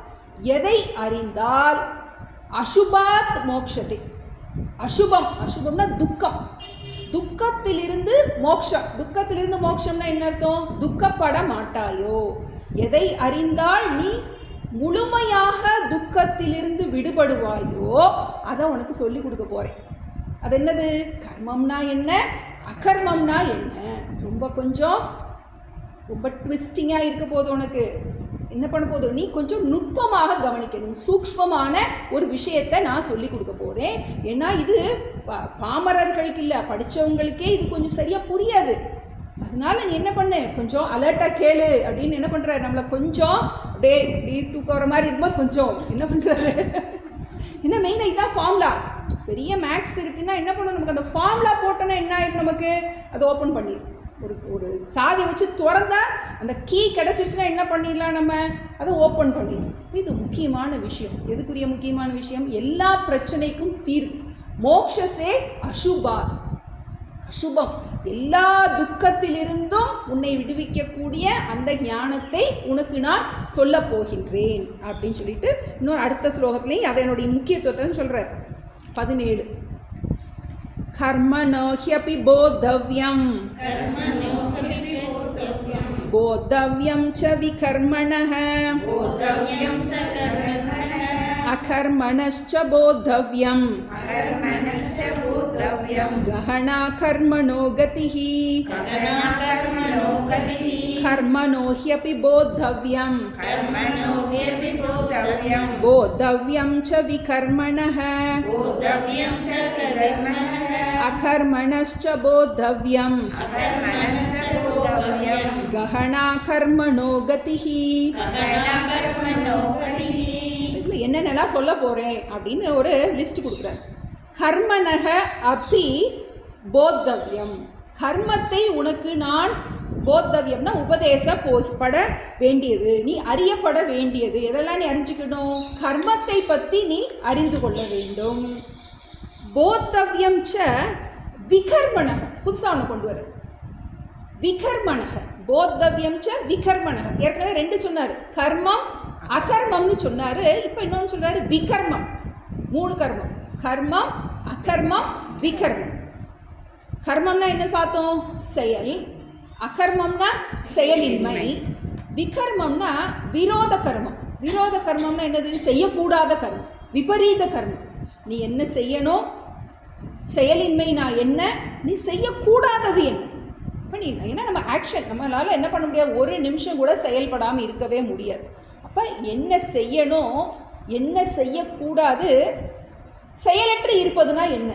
எதை அறிந்தால் அசுபாத் மோக்ஷத்தை. அசுபம், அசுபம்னா துக்கம், துக்கத்திலிருந்து மோக்ஷம். துக்கத்திலிருந்து மோக்ஷம்னா என்ன அர்த்தம்? துக்கப்பட மாட்டாயோ. எதை அறிந்தால் நீ முழுமையாக துக்கத்திலிருந்து விடுபடுவாயோ அதை உனக்கு சொல்லி கொடுக்க போகிறேன். அது என்னது? கர்மம்னா என்ன, அகர்மம்னா என்ன. ரொம்ப ட்விஸ்டிங்காக இருக்க போது. உனக்கு என்ன பண்ண போதும், நீ கொஞ்சம் நுட்பமாக கவனிக்கணும். சூக்ஷ்மமான ஒரு விஷயத்தை நான் சொல்லி கொடுக்க போகிறேன். ஏன்னா இது பாமரர்களுக்கு இல்லை, படித்தவங்களுக்கே இது கொஞ்சம் சரியாக புரியாது. அதனால நீ என்ன பண்ணு, கொஞ்சம் அலர்ட்டாக கேளு அப்படின்னு என்ன பண்ணுறாரு, நம்மளை கொஞ்சம் அப்படியே இப்படி தூக்க வர மாதிரி இருக்கும்போது கொஞ்சம் என்ன பண்ணுறாரு, என்ன மெயினாக இதுதான் ஃபார்முலா. பெரிய மேக்ஸ் இருக்குன்னா என்ன பண்ணணும், நமக்கு அந்த ஃபார்முலா போட்டோன்னா என்ன ஆயிடும், நமக்கு அதை ஓப்பன் பண்ணிடும். ஒரு சாவி வச்சு திறந்தா அந்த கீ கிடச்சிருச்சுன்னா என்ன பண்ணிடலாம், நம்ம அதை ஓப்பன் பண்ணிடலாம். இது முக்கியமான விஷயம். எதுக்குரிய முக்கியமான விஷயம்? எல்லா பிரச்சனைக்கும் தீர்வு. மோக்ஷசே அசுபா, அசுபம், எல்லா துக்கத்திலிருந்தும் உன்னை விடுவிக்கக்கூடிய அந்த ஞானத்தை உனக்கு நான் சொல்ல போகின்றேன் அப்படின்னு சொல்லிட்டு இன்னொரு அடுத்த ஸ்லோகத்துலேயும் அதனுடைய முக்கியத்துவத்தை சொல்கிறார். 17 கர்மணோஹ்யபி போத்தவ்யம் போத்தவ்யம் ச விகர்மணஹ अकर्मणश्च बोद्धव्यम् गहना कर्मणो गतिः कर्मणो ह्यपि बोद्धव्यम् बोद्धव्यं च विकर्मणः अकर्मणश्च बोद्धव्यम् गहना कर्मणो गतिः என்னென்னலாம் சொல்ல போகிறேன் அப்படின்னு ஒரு லிஸ்ட் கொடுக்குறார். கர்மணக அப்பி போத்தவ்யம், கர்மத்தை உனக்கு நான் போத்தவ்யம்னா உபதேசப்பட வேண்டியது, நீ அறியப்பட வேண்டியது. எதெல்லாம் நீ அறிஞ்சிக்கணும்? கர்மத்தை பற்றி நீ அறிந்து கொள்ள வேண்டும். போத்தவ்யம் ச விகர்மணக, புதுசாக ஒன்று கொண்டு வர, விகர்மணக போத்தவ்யம் ச விகர்மணக. ஏற்கனவே 2 சொன்னார், கர்மம் அகர்மம்னு சொன்னார். இப்போ இன்னொன்று சொல்கிறாரு விகர்மம். 3 கர்மம், கர்மம் அகர்மம் விகர்மம். கர்மம்னா என்ன பார்த்தோம்? செயல். அகர்மம்னா செயலின்மை. விகர்மம்னா விரோத கர்மம். விரோத கர்மம்னா என்னது? செய்யக்கூடாத கர்மம், விபரீத கர்மம். நீ என்ன செய்யணும், செயலின்மை நான் என்ன, நீ செய்யக்கூடாதது என்ன. இப்போ நீ ஏன்னா நம்ம ஆக்ஷன், நம்மளால் என்ன பண்ண முடியாது, ஒரு நிமிஷம் கூட செயல்படாமல் இருக்கவே முடியாது. அப்போ என்ன செய்யணும், என்ன செய்யக்கூடாது, செயலற்று இருப்பதுனா என்ன,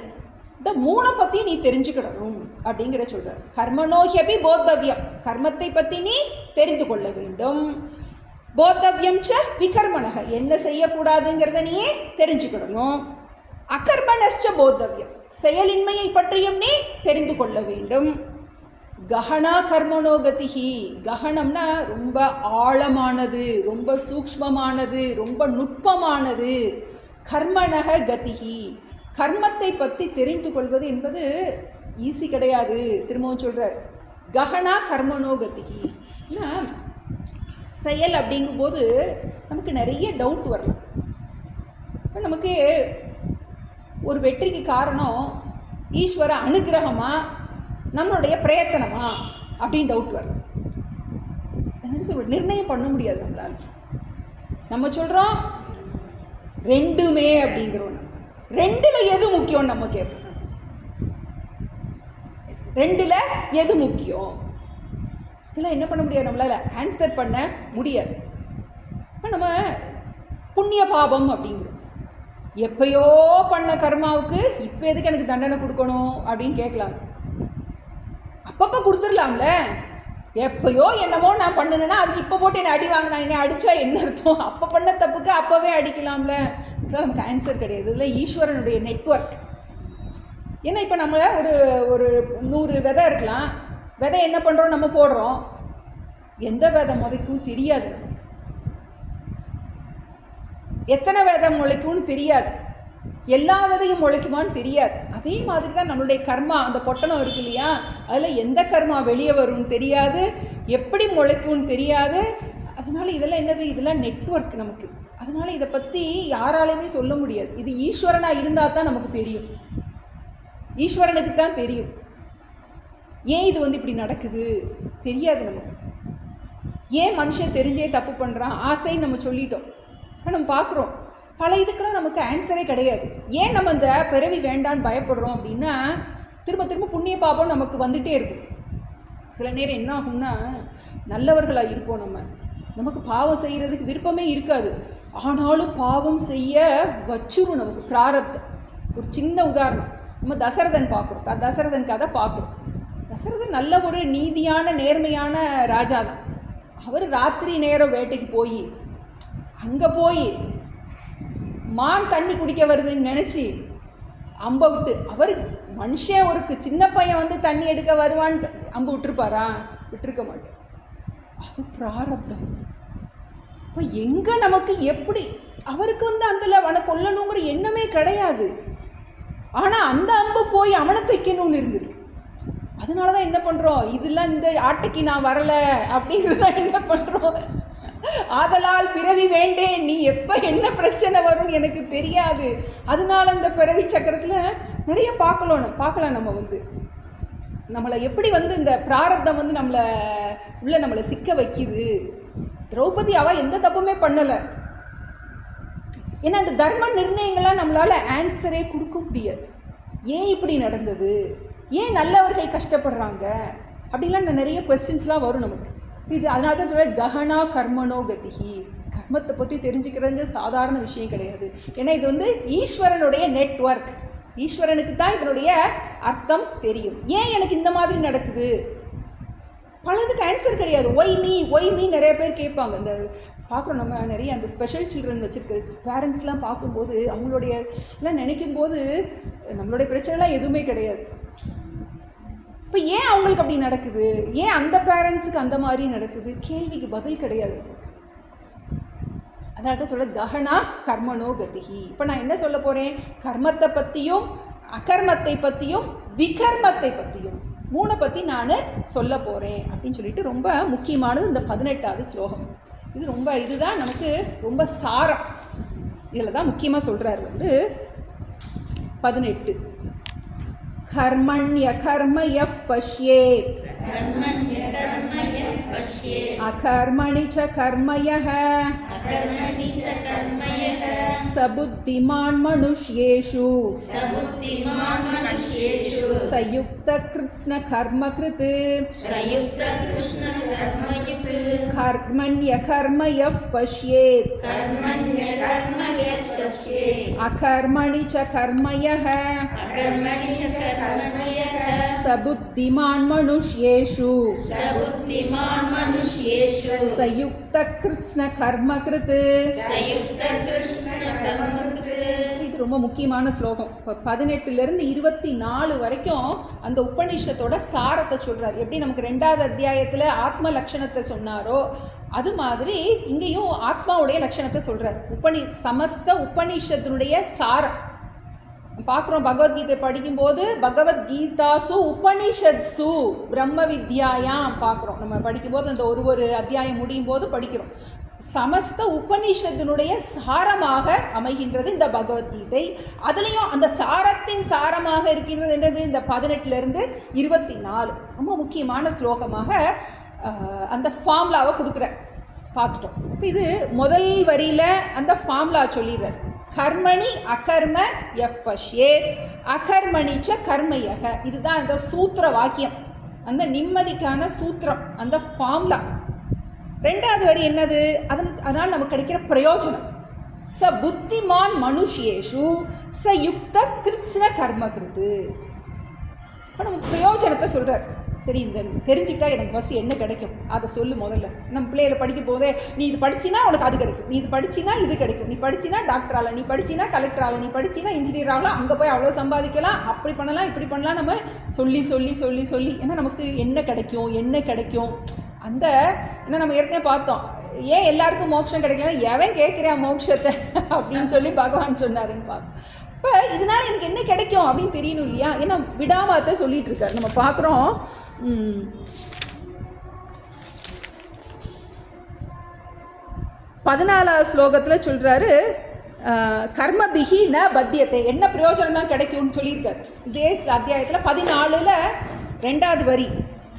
இந்த 3 பற்றி நீ தெரிஞ்சுக்கிடணும் அப்படிங்கிற சொல்கிறார். கர்மணோஹ்யபி போத்தவ்யம், கர்மத்தை பற்றி நீ தெரிந்து கொள்ள வேண்டும். போத்தவ்யம் ச விகர்மணக, என்ன செய்யக்கூடாதுங்கிறத நீயே தெரிஞ்சுக்கிடணும். அகர்மணச்ச போத்தவ்யம், செயலின்மையை பற்றியும் நீ தெரிந்து கொள்ள வேண்டும். கஹனா கர்மணோகதிஹி, கஹனம்னா ரொம்ப ஆழமானது, ரொம்ப சூக்ஷ்மமானது, ரொம்ப நுட்பமானது. கர்மணக கதிஹி, கர்மத்தை பற்றி தெரிந்து கொள்வது என்பது ஈஸி கிடையாது. திரும்பவும் சொல்கிறார், கஹனா கர்மணோகதிஹி. ஏன்னா செயல் அப்படிங்கும்போது நமக்கு நிறைய டவுட் வரலாம். இப்போ நமக்கு ஒரு வெற்றிக்கு காரணம் ஈஸ்வர அனுகிரகமா நம்மளுடைய பிரயத்தனமா அப்படின்னு டவுட் வரும். நிர்ணயம் பண்ண முடியாது நம்மளால். நம்ம சொல்கிறோம் 2மே அப்படிங்கிறோம். 2ல் எது முக்கியம் நம்ம கேட்போம். 2ல் எது முக்கியம், இதெல்லாம் என்ன பண்ண முடியாது, நம்மளால் ஆன்சர் பண்ண முடியாது. இப்போ நம்ம புண்ணிய பாபம் அப்படிங்கிறோம். எப்பயோ பண்ண கர்மாவுக்கு இப்போ எதுக்கு எனக்கு தண்டனை கொடுக்கணும் அப்படின்னு கேட்கலாம். அப்பப்போ கொடுத்துடலாம்ல. எப்பயோ என்னமோ நான் பண்ணினேன்னா அதுக்கு இப்போ போட்டு என்னை அடி வாங்கினா, என்னை அடித்தா என்ன அர்த்தம்? அப்போ பண்ண தப்புக்கு அப்போவே அடிக்கலாம்ல. இதெல்லாம் நமக்கு ஆன்சர் கிடையாது. இதில் ஈஸ்வரனுடைய நெட்வொர்க். ஏன்னா இப்போ நம்மளை ஒரு 100 விதை இருக்கலாம். விதை என்ன பண்ணுறோம், நம்ம போடுறோம். எந்த விதை முளைக்கும் தெரியாது, எத்தனை விதை முளைக்கும்னு தெரியாது, எல்லா விதையும் முளைக்குமான்னு தெரியாது. அதே மாதிரி தான் நம்மளுடைய கர்மா, அந்த பொட்டணம் இருக்கு இல்லையா, அதில் எந்த கர்மா வெளியே வரும்னு தெரியாது, எப்படி முளைக்கும்னு தெரியாது. அதனால இதெல்லாம் என்னது, இதெல்லாம் நெட்வொர்க் நமக்கு. அதனால இதை பற்றி யாராலையுமே சொல்ல முடியாது. இது ஈஸ்வரனாக இருந்தால் தான் நமக்கு தெரியும், ஈஸ்வரனுக்கு தான் தெரியும். ஏன் இது இப்படி நடக்குது தெரியாது நமக்கு. ஏன் மனுஷன் தெரிஞ்சே தப்பு பண்ணுறான், ஆசைன்னு நம்ம சொல்லிட்டோம். நம்ம பார்க்குறோம் பல இதுக்கெல்லாம் நமக்கு ஆன்சரே கிடையாது. ஏன் நம்ம இந்த பிறவி வேண்டான்னு பயப்படுறோம் அப்படின்னா, திரும்ப திரும்ப புண்ணிய பாபம் நமக்கு வந்துகிட்டே இருக்கும். சில நேரம் என்ன ஆகும்னா, நல்லவர்களாக இருப்போம், நமக்கு பாவம் செய்கிறதுக்கு விருப்பமே இருக்காது. ஆனாலும் பாவம் செய்ய வச்சுரும் நமக்கு பிராரப்தம். ஒரு சின்ன உதாரணம், நம்ம தசரதன் பார்க்குறோம், தசரதன் கதை பார்க்குறோம். தசரதன் நல்ல ஒரு நீதியான நேர்மையான ராஜா தான். அவர் ராத்திரி நேரம் வேட்டைக்கு போய் அங்கே போய் மான் தண்ணி குடிக்க வருதுன்னு நினச்சி அம்பை விட்டு, அவர் மனுஷன் ஒரு சின்ன பையன் தண்ணி எடுக்க வருவான்னு அம்பு விட்டுருப்பாரா? விட்டுருக்க மாட்டேன். அது பிராரப்தம். இப்போ எங்கே நமக்கு எப்படி, அவருக்கு அதில் அவனை கொல்லணுங்கிற எண்ணமே கிடையாது. ஆனால் அந்த அம்பு போய் அவனை தைக்கணும்னு இருந்திருக்கு. அதனால தான் என்ன பண்ணுறோம், இதெல்லாம் இந்த ஆட்டைக்கு நான் வரலை அப்படிங்கிறதான் என்ன பண்ணுறோம். ஆதலால் பிறவி வேண்டேன், நீ எப்போ என்ன பிரச்சனை வரும்னு எனக்கு தெரியாது. அதனால இந்த பிறவி சக்கரத்தில் நிறைய பார்க்கலாம். நம்ம நம்மளை எப்படி இந்த பிராரப்தம் நம்மளை சிக்க வைக்குது. திரௌபதி அவள் எந்த தப்புமே பண்ணலை. ஏன்னா அந்த தர்ம நிர்ணயங்கள்லாம் நம்மளால் ஆன்சரே கொடுக்க முடியாது. ஏன் இப்படி நடந்தது, ஏன் நல்லவர்கள் கஷ்டப்படுறாங்க அப்படின்லாம் நிறைய கொஸ்டின்ஸ்லாம் வரும் நமக்கு. இது அதனால தான் சொல்ல கஹனா கர்மனோ கதிகி. கர்மத்தை பற்றி தெரிஞ்சுக்கிறது சாதாரண விஷயம் கிடையாது. ஏன்னா இது வந்து ஈஸ்வரனுடைய நெட்வொர்க். ஈஸ்வரனுக்கு தான் இதனுடைய அர்த்தம் தெரியும். ஏன் எனக்கு இந்த மாதிரி நடக்குது, பலதுக்கு ஆன்சர் கிடையாது. ஒய் மீ நிறைய பேர் கேட்பாங்க. இந்த பார்க்குறோம் நம்ம நிறைய அந்த ஸ்பெஷல் சில்ட்ரன் வச்சுருக்க பேரண்ட்ஸ்லாம் பார்க்கும்போது அவங்களுடைய எல்லாம் நினைக்கும் போது நம்மளுடைய பிரச்சனைலாம் எதுவுமே கிடையாது. இப்போ ஏன் அவங்களுக்கு அப்படி நடக்குது, ஏன் அந்த பேரண்ட்ஸுக்கு அந்த மாதிரி நடக்குது, கேள்விக்கு பதில் கிடையாது. அதனால தான் சொல்ல கஹனா கர்மனோ கதிகி. இப்போ நான் என்ன சொல்ல போகிறேன், கர்மத்தை பற்றியும் அகர்மத்தை பற்றியும் விகர்மத்தை பற்றியும் 3 பற்றி நான் சொல்ல போகிறேன் அப்படின்னு சொல்லிட்டு ரொம்ப முக்கியமானது இந்த 18வது ஸ்லோகம். இதுதான் நமக்கு ரொம்ப சாரம். இதில் தான் முக்கியமாக சொல்கிறார் வந்து 18 கர்மண்ய கர்மயः பஷ்யேத் அகர்மணி ச கர்மயः சபுத்திமான் மனுஷ்யேஷு சயுக்த கிருத்ஸ்ன கர்மகிருத் கர்மண்ய கர்மயः பஷ்யேத் அகர்மணி ச கர்மயः சபுத்திமான் மனுஷ்யேஷு சயுக்த கிருத்ஸ்ன கர்மகிருத். இது ரொம்ப முக்கியமான ஸ்லோகம். இப்போ 18லேருந்து 24 வரைக்கும் அந்த உபநிஷத்தோட சாரத்தை சொல்கிறார். எப்படி நமக்கு 2வது அத்தியாயத்தில் ஆத்ம லட்சணத்தை சொன்னாரோ அது மாதிரி இங்கேயும் ஆத்மாவுடைய லட்சணத்தை சொல்கிறார். சமஸ்த உபநிஷத்தினுடைய சாரம் பார்க்குறோம். பகவத்கீதை படிக்கும்போது பகவத்கீதாசு உபனிஷத்சு பிரம்ம வித்யாயாம் பார்க்குறோம். நம்ம படிக்கும்போது அந்த ஒரு அத்தியாயம் முடியும் போது படிக்கிறோம். சமஸ்த உபனிஷத்தினுடைய சாரமாக அமைகின்றது இந்த பகவத்கீதை. அதுலேயும் அந்த சாரத்தின் சாரமாக இருக்கின்றது என்னது, இந்த 18லேருந்து 24 ரொம்ப முக்கியமான ஸ்லோகமாக அந்த ஃபார்முலாவை கொடுக்குற பார்த்துட்டோம். இப்போ இது முதல் வரியில் அந்த ஃபார்முலா சொல்லிடுறார். கர்மணி அகர்ம எஃப் பஷ்யேத் அகர்மணி ச கர்மயக. இதுதான் அந்த சூத்திர வாக்கியம், அந்த நிம்மதிக்கான சூத்திரம், அந்த ஃபார்முலா. 2வது வரி என்னது, அதனால் நமக்கு கிடைக்கிற பிரயோஜனம். ச புத்திமான் மனுஷ்யேஷு ச யுக்த கிருத்ஸ்ன கர்மகிருத். இப்போ நமக்கு பிரயோஜனத்தை சொல்கிறார். சரி, இந்த தெரிஞ்சுக்கிட்டா எனக்கு ஃபஸ்ட்டு என்ன கிடைக்கும் அதை சொல்லு. முதல்ல நம்ம பிள்ளைகளை படிக்கும் போதே நீ இது படிச்சினா உனக்கு அது கிடைக்கும், நீ இது படிச்சினா இது கிடைக்கும், நீ படிச்சினா டாக்டர் ஆகலாம், நீ படிச்சினா கலெக்டர் ஆகலாம், நீ படிச்சினா இன்ஜினியர் ஆகலாம், அங்கே போய் அவ்வளோ சம்பாதிக்கலாம், அப்படி பண்ணலாம் இப்படி பண்ணலாம். நம்ம சொல்லி சொல்லி சொல்லி சொல்லி ஏன்னா நமக்கு என்ன கிடைக்கும் அந்த என்ன நம்ம ஏற்கனவே பார்த்தோம். ஏன் எல்லாருக்கும் மோட்சம் கிடைக்கலன்னா எவன் கேட்குறான் மோட்சத்தை அப்படின்னு சொல்லி பகவான் சொன்னாருன்னு பார்த்தோம். இப்போ இதனால் எனக்கு என்ன கிடைக்கும் அப்படின்னு தெரியணும் இல்லையா? ஏன்னா விடாமத்தை சொல்லிகிட்டு இருக்காரு. நம்ம பார்க்குறோம் 14வது ஸ்லோகத்தில் சொல்கிறாரு, கர்மபிகி ந பத்தியத்தை. என்ன பிரயோஜனம் தான் கிடைக்கும்னு சொல்லியிருக்காரு இதே அத்தியாயத்தில் 14ல் 2வது வரி.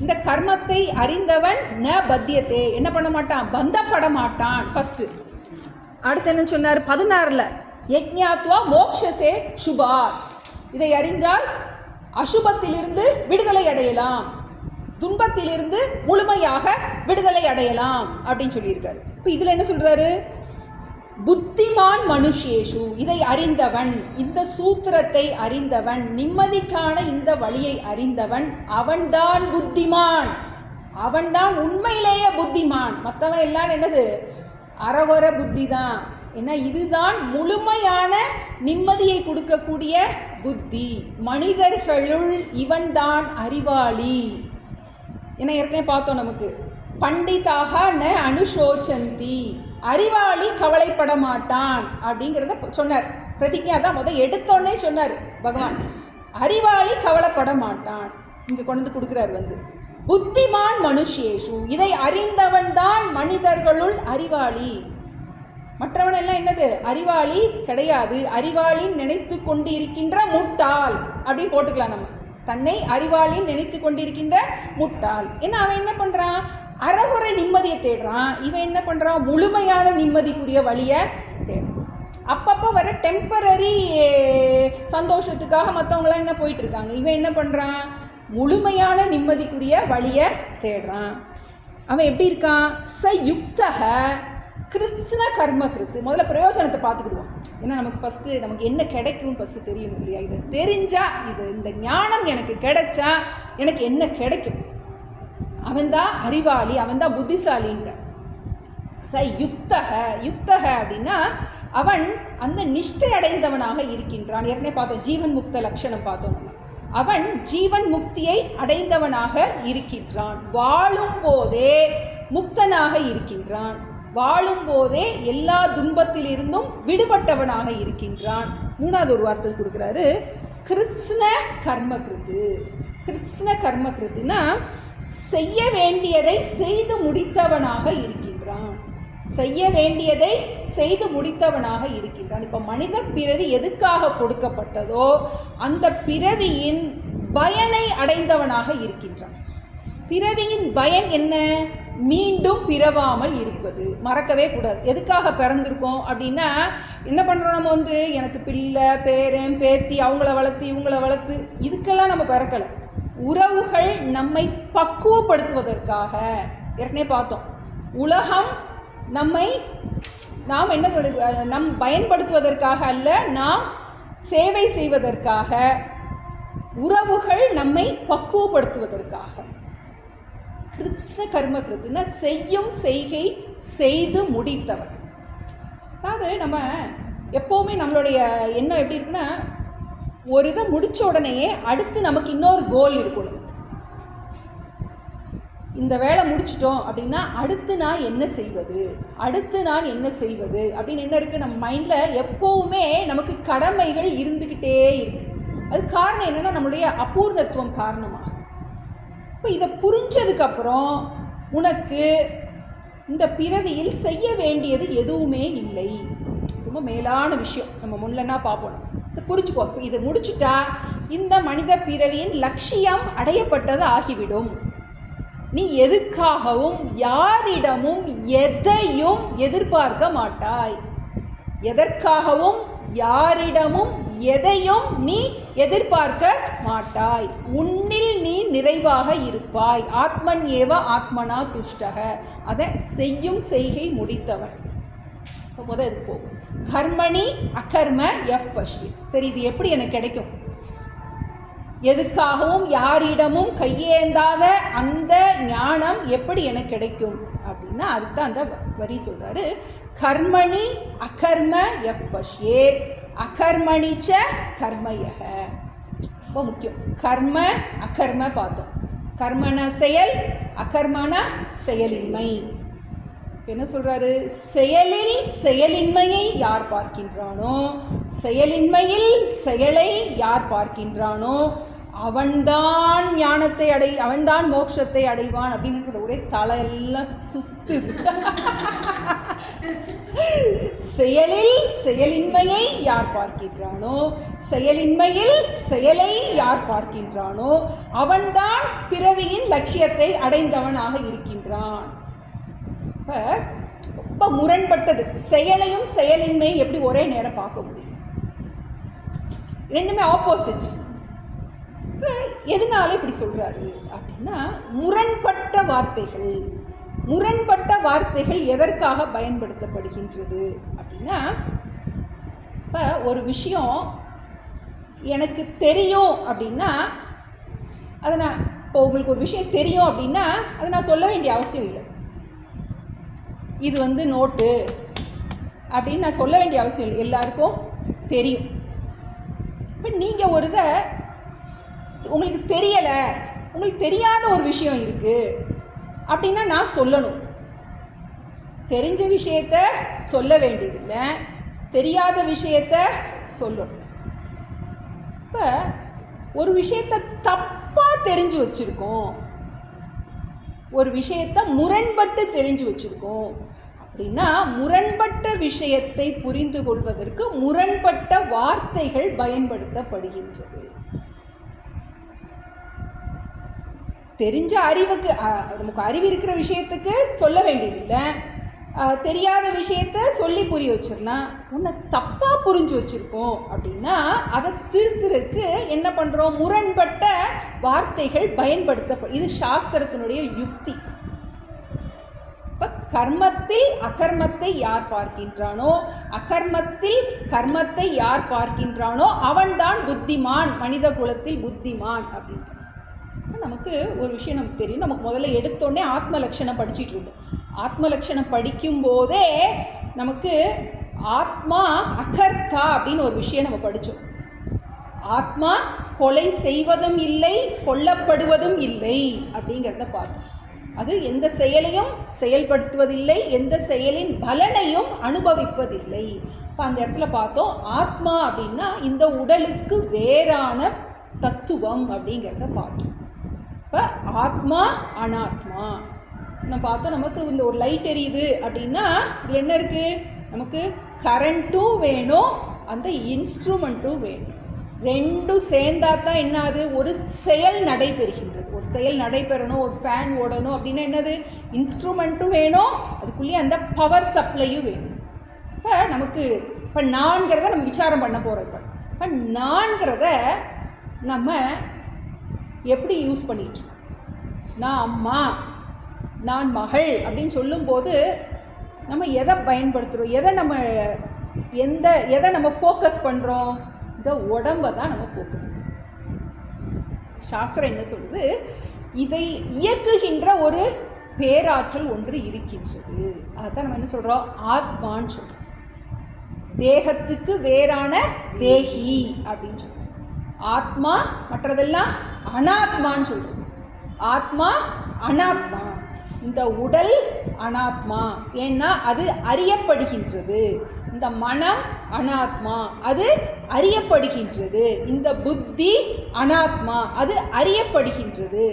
இந்த கர்மத்தை அறிந்தவன் ந பத்தியத்தை, என்ன பண்ண மாட்டான், பந்தப்பட மாட்டான் ஃபஸ்ட்டு. அடுத்து என்ன சொன்னார் 16ல், யஜ்ஞாத்வா மோக்ஷசே சுபா. இதை அறிஞ்சால் அசுபத்திலிருந்து விடுதலை அடையலாம், துன்பத்திலிருந்து முழுமையாக விடுதலை அடையலாம் அப்படின்னு சொல்லியிருக்காரு. இப்போ இதில் என்ன சொல்கிறாரு, புத்திமான் மனுஷ்யேஷு. இதை அறிந்தவன், இந்த சூத்திரத்தை அறிந்தவன், நிம்மதிக்கான இந்த வழியை அறிந்தவன், அவன்தான் புத்திமான், அவன்தான் உண்மையிலேயே புத்திமான். மற்றவன் எல்லாம் என்னது, அறகுற புத்தி தான். ஏன்னா இதுதான் முழுமையான நிம்மதியை கொடுக்கக்கூடிய புத்தி. மனிதர்களுள் இவன்தான் அறிவாளி. ஏன்னா ஏற்கனவே பார்த்தோம், நமக்கு பண்டிதாக ந அனுஷோச்சந்தி, அறிவாளி கவலைப்பட மாட்டான் அப்படிங்கிறத சொன்னார். பிரதிஜா தான் எடுத்தோடனே சொன்னார் பகவான், அறிவாளி கவலைப்பட மாட்டான். இங்கே கொண்டு கொடுக்குறார் புத்திமான் மனுஷ்யேஷு. இதை அறிந்தவன் தான் மனிதர்களுள் அறிவாளி. மற்றவன் எல்லாம் என்னது, அறிவாளி கிடையாது, அறிவாளின்னு நினைத்து கொண்டு இருக்கின்ற முட்டாள் அப்படின்னு போட்டுக்கலாம். நம்ம தன்னை அறிவாளின்னு நினைத்து கொண்டிருக்கின்ற முட்டாள். ஏன்னா அவன் என்ன பண்ணுறான், அறகுறை நிம்மதியை தேடுறான். இவன் என்ன பண்ணுறான், முழுமையான நிம்மதிக்குரிய வழியை தேடுறான். அப்பப்போ வர டெம்பரரி சந்தோஷத்துக்காக மற்றவங்களாம் என்ன போயிட்டுருக்காங்க. இவன் என்ன பண்ணுறான், முழுமையான நிம்மதிக்குரிய வழியை தேடுறான். அவன் எப்படி இருக்கான், ச யுக்தக கிருத்ஸ்ன கர்ம கிருத்து. முதல்ல பிரயோஜனத்தை பார்த்துக்கிடுவோம். ஏன்னா நமக்கு ஃபஸ்ட்டு நமக்கு என்ன கிடைக்கும்னு ஃபஸ்ட்டு தெரியணும் இல்லையா. இதை தெரிஞ்சால், இந்த ஞானம் எனக்கு கிடைச்சா எனக்கு என்ன கிடைக்கும், அவன்தான் அறிவாளி, அவன்தான் புத்திசாலின்ற. ச யுக்தக, யுக்தக அப்படின்னா அவன் அந்த நிஷ்டை அடைந்தவனாக இருக்கின்றான். ஏற்கனவே பார்த்தோம், ஜீவன் முக்த லட்சணம் பார்த்தோம். அவன் ஜீவன் முக்தியை அடைந்தவனாக இருக்கின்றான். வாழும் போதே முக்தனாக இருக்கின்றான். வாழும் போதே எல்லா துன்பத்திலிருந்தும் விடுபட்டவனாக இருக்கின்றான். மூணாவது ஒரு வார்த்தை கொடுக்குறாரு, கிருத்ஸ்ன கர்மகிருத்து. கிருத்ஸ்ன கர்மகிருத்துனா செய்ய வேண்டியதை செய்து முடித்தவனாக இருக்கின்றான். செய்ய வேண்டியதை செய்து முடித்தவனாக இருக்கின்றான். இப்போ மனித பிறவி எதுக்காக கொடுக்கப்பட்டதோ அந்த பிறவியின் பயனை அடைந்தவனாக இருக்கின்றான். பிறவியின் பயன் என்ன, மீண்டும் பிறவாமல் இருப்பது. மறக்கவே கூடாது. எதுக்காக பிறந்திருக்கோம் அப்படின்னா, என்ன பண்ணுறோம், நம்ம எனக்கு பிள்ளை பேரன் பேத்தி அவங்கள வளர்த்து இவங்கள வளர்த்து இதுக்கெல்லாம் நம்ம பிறக்கலை. உறவுகள் நம்மை பக்குவப்படுத்துவதற்காக. ஏற்கனவே பார்த்தோம், உலகம் நாம் என்ன பயன்படுத்துவதற்காக அல்ல, நாம் சேவை செய்வதற்காக. உறவுகள் நம்மை பக்குவப்படுத்துவதற்காக. கிருத்ஸ்ன கர்ம கிருத்துனா செய்யும் செய்கை செய்து முடித்தவர். அதாவது நம்ம எப்போவுமே நம்மளுடைய எண்ணம் எப்படி இருக்குன்னா, ஒரு இதை முடித்த உடனேயே அடுத்து நமக்கு இன்னொரு கோல் இருக்கணும். இந்த வேலை முடிச்சிட்டோம் அப்படின்னா அடுத்து நான் என்ன செய்வது, அடுத்து நான் என்ன செய்வது அப்படின்னு என்ன இருக்குது நம்ம மைண்டில். எப்போவுமே நமக்கு கடமைகள் இருந்துக்கிட்டே இருக்குது. அது காரணம் என்னென்னா நம்மளுடைய அபூர்ணத்துவம் காரணமாக. இப்போ இதை புரிஞ்சதுக்கப்புறம் உனக்கு இந்த பிறவியில் செய்ய வேண்டியது எதுவுமே இல்லை. ரொம்ப மேலான விஷயம். நம்ம முன்னனா பார்ப்போம். இதை புரிஞ்சுக்கோ. இப்போ இதை முடிச்சுட்டா இந்த மனித பிறவியின் லட்சியம் அடையப்பட்டது ஆகிவிடும். நீ எதுக்காகவும் யாரிடமும் எதையும் எதிர்பார்க்க மாட்டாய். எதற்காகவும் யாரிடமும் எதையும் நீ எதிர்பார்க்க மாட்டாய். உன்னில் நீ நிறைவாக இருப்பாய். ஆத்மன் ஏவ ஆத்மனா துஷ்டக. அதை செய்யும் செய்கை முடித்தவன். முதல் இதுக்கு போகும். கர்மணி அகர்ம எஃப் பஷ்ய. சரி, இது எப்படி எனக்கு கிடைக்கும்? எதுக்காகவும் யாரிடமும் கையேந்தாத அந்த ஞானம் எப்படி எனக்கு கிடைக்கும் அப்படின்னா, அதுதான் அந்த வரி சொல்கிறாரு. கர்மணி அகர்ம எஃப் பஷ்யே அகர்மணிச்ச கர்மயக. ரொம்ப முக்கியம். கர்ம அகர்ம பார்த்தோம். கர்மன செயல், அகர்மன செயலின்மை. என்ன சொல்கிறாரு? செயலில் செயலின்மையை யார் பார்க்கின்றானோ, செயலின்மையில் செயலை யார் பார்க்கின்றானோ அவன்தான் ஞானத்தை அவன்தான் மோட்சத்தை அடைவான் அப்படின்னு ஒரே தலையெல்லாம் சுத்துது. செயலில் செயலின்மையை யார் பார்க்கின்றானோ, செயலின்மையில் செயலை யார் பார்க்கின்றானோ அவன்தான் பிறவியின் லட்சியத்தை அடைந்தவனாக இருக்கின்றான். இப்போ ரொம்ப முரண்பட்டது. செயலையும் செயலின்மையை எப்படி ஒரே நேரம் பார்க்க முடியும்? ரெண்டுமே ஆப்போசிட்ஸ். இப்போ எதனால இப்படி சொல்கிறாரு அப்படின்னா, முரண்பட்ட வார்த்தைகள். முரண்பட்ட வார்த்தைகள் எதற்காக பயன்படுத்தப்படுகின்றது அப்படின்னா, இப்போ ஒரு விஷயம் எனக்கு தெரியும் அப்படின்னா அதை நான் இப்போ உங்களுக்கு ஒரு விஷயம் தெரியும் அப்படின்னா அதை நான் சொல்ல வேண்டிய அவசியம் இல்லை. இது நோட்டு அப்படின்னு நான் சொல்ல வேண்டிய அவசியம் இல்லை, எல்லாருக்கும் தெரியும். இப்போ நீங்கள் ஒரு இதை உங்களுக்கு தெரியலை, உங்களுக்கு தெரியாத ஒரு விஷயம் இருக்குது அப்படின்னா நான் சொல்லணும். தெரிஞ்ச விஷயத்த சொல்ல வேண்டியதில்லை, தெரியாத விஷயத்த சொல்லணும். இப்போ ஒரு விஷயத்தை தப்பாக தெரிஞ்சு வச்சுருக்கோம், ஒரு விஷயத்தை முரண்பட்டு தெரிஞ்சு வச்சுருக்கோம் அப்படின்னா முரண்பட்ட விஷயத்தை புரிந்து கொள்வதற்கு முரண்பட்ட வார்த்தைகள் பயன்படுத்தப்படுகின்றது. தெரிஞ்ச அறிவுக்கு, நமக்கு அறிவு இருக்கிற விஷயத்துக்கு சொல்ல வேண்டியதில்லை, தெரியாத விஷயத்த சொல்லி புரிய வச்சிடலாம். உன்னை தப்பாக புரிஞ்சு வச்சுருக்கோம் அப்படின்னா அதை திருத்துறதுக்கு என்ன பண்ணுறோம், முரண்பட்ட வார்த்தைகள் பயன்படுத்தப்படும். இது சாஸ்திரத்தினுடைய யுக்தி. இப்போ கர்மத்தில் அகர்மத்தை யார் பார்க்கின்றானோ, அகர்மத்தில் கர்மத்தை யார் பார்க்கின்றானோ அவன்தான் புத்திமான், மனித குலத்தில் புத்திமான் அப்படின்ட்டு. நமக்கு ஒரு விஷயம் நமக்கு தெரியும். நமக்கு முதல்ல எடுத்தோடனே ஆத்ம லட்சணம் படிச்சுட்டு இருந்தோம். ஆத்ம லட்சணம் படிக்கும்போதே நமக்கு ஆத்மா அகர்த்தா அப்படின்னு ஒரு விஷயம் நம்ம படித்தோம். ஆத்மா கொலை செய்வதும் இல்லை, கொல்லப்படுவதும் இல்லை அப்படிங்கிறத பார்த்தோம். அது எந்த செயலையும் செயல்படுத்துவதில்லை, எந்த செயலின் பலனையும் அனுபவிப்பதில்லை. இப்போ அந்த இடத்துல பார்த்தோம், ஆத்மா அப்படின்னா இந்த உடலுக்கு வேறான தத்துவம் அப்படிங்கிறத பார்த்தோம். இப்போ ஆத்மா அனாத்மா நம்ம பார்த்தோம். நமக்கு இந்த ஒரு லைட் எரியுது அப்படின்னா இதில் என்ன இருக்குது, நமக்கு கரண்ட்டும் வேணும், அந்த இன்ஸ்ட்ருமெண்ட்டும் வேணும். ரெண்டும் சேர்ந்தா தான் என்னது, ஒரு செயல் நடைபெறுகின்றது. ஒரு செயல் நடைபெறணும், ஒரு ஃபேன் ஓடணும் அப்படின்னா என்னது, இன்ஸ்ட்ருமெண்ட்டும் வேணும், அதுக்குள்ளேயே அந்த பவர் சப்ளையும் வேணும். இப்போ நமக்கு இப்போ நான்கிறத நம்ம விசாரம் பண்ண போகிறோம். இப்போ நான்கிறத நம்ம எப்படி யூஸ் பண்ணிகிட்ருக்கோம். நான் அம்மா, நான் மகள் அப்படின்னு சொல்லும்போது நம்ம எதை பயன்படுத்துகிறோம், எதை நம்ம ஃபோக்கஸ் பண்ணுறோம், இந்த உடம்பை தான் நம்ம ஃபோக்கஸ் பண்ணுறோம். சாஸ்திரம் என்ன சொல்லுது, இதை இயக்குகின்ற ஒரு பேராற்றல் ஒன்று இருக்கின்றது. அதுதான் நம்ம என்ன சொல்கிறோம், ஆத்மான்னு சொல்கிறோம். தேகத்துக்கு வேறான தேகி அப்படின்னு சொல்கிறோம். ஆத்மா, மற்றதெல்லாம் அனாத்மான்னு சொல்கிறோம். ஆத்மா அனாத்மா, இந்த உடல் அனாத்மா, ஏன்னா அது அறியப்படுகின்றது. இந்த மனம் அனாத்மா, அது அறியப்படுகின்றது. இந்த புத்தி அனாத்மா, அது அறியப்படுகின்றது.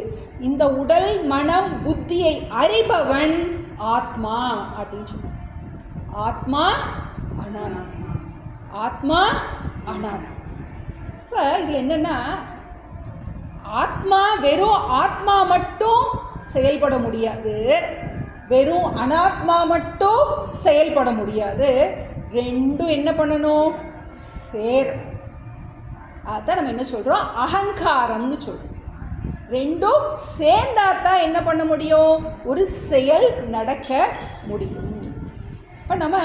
இந்த உடல் மனம் புத்தியை அறிபவன் ஆத்மா அப்படின்னு சொல்லுவோம். ஆத்மா அனாத்மா, ஆத்மா அனாத்மா. இப்போ இதில் என்னென்னா, ஆத்மா வெறும் ஆத்மா மட்டும் செயல்பட முடியாது, வெறும் அனாத்மா மட்டும் செயல்பட முடியாது. ரெண்டும் என்ன பண்ணணும், சேரும். அதான் நம்ம என்ன சொல்கிறோம், அகங்காரம்னு சொல்கிறோம். ரெண்டும் சேர்ந்தாதான் என்ன பண்ண முடியும், ஒரு செயல் நடக்க முடியும். இப்போ நம்ம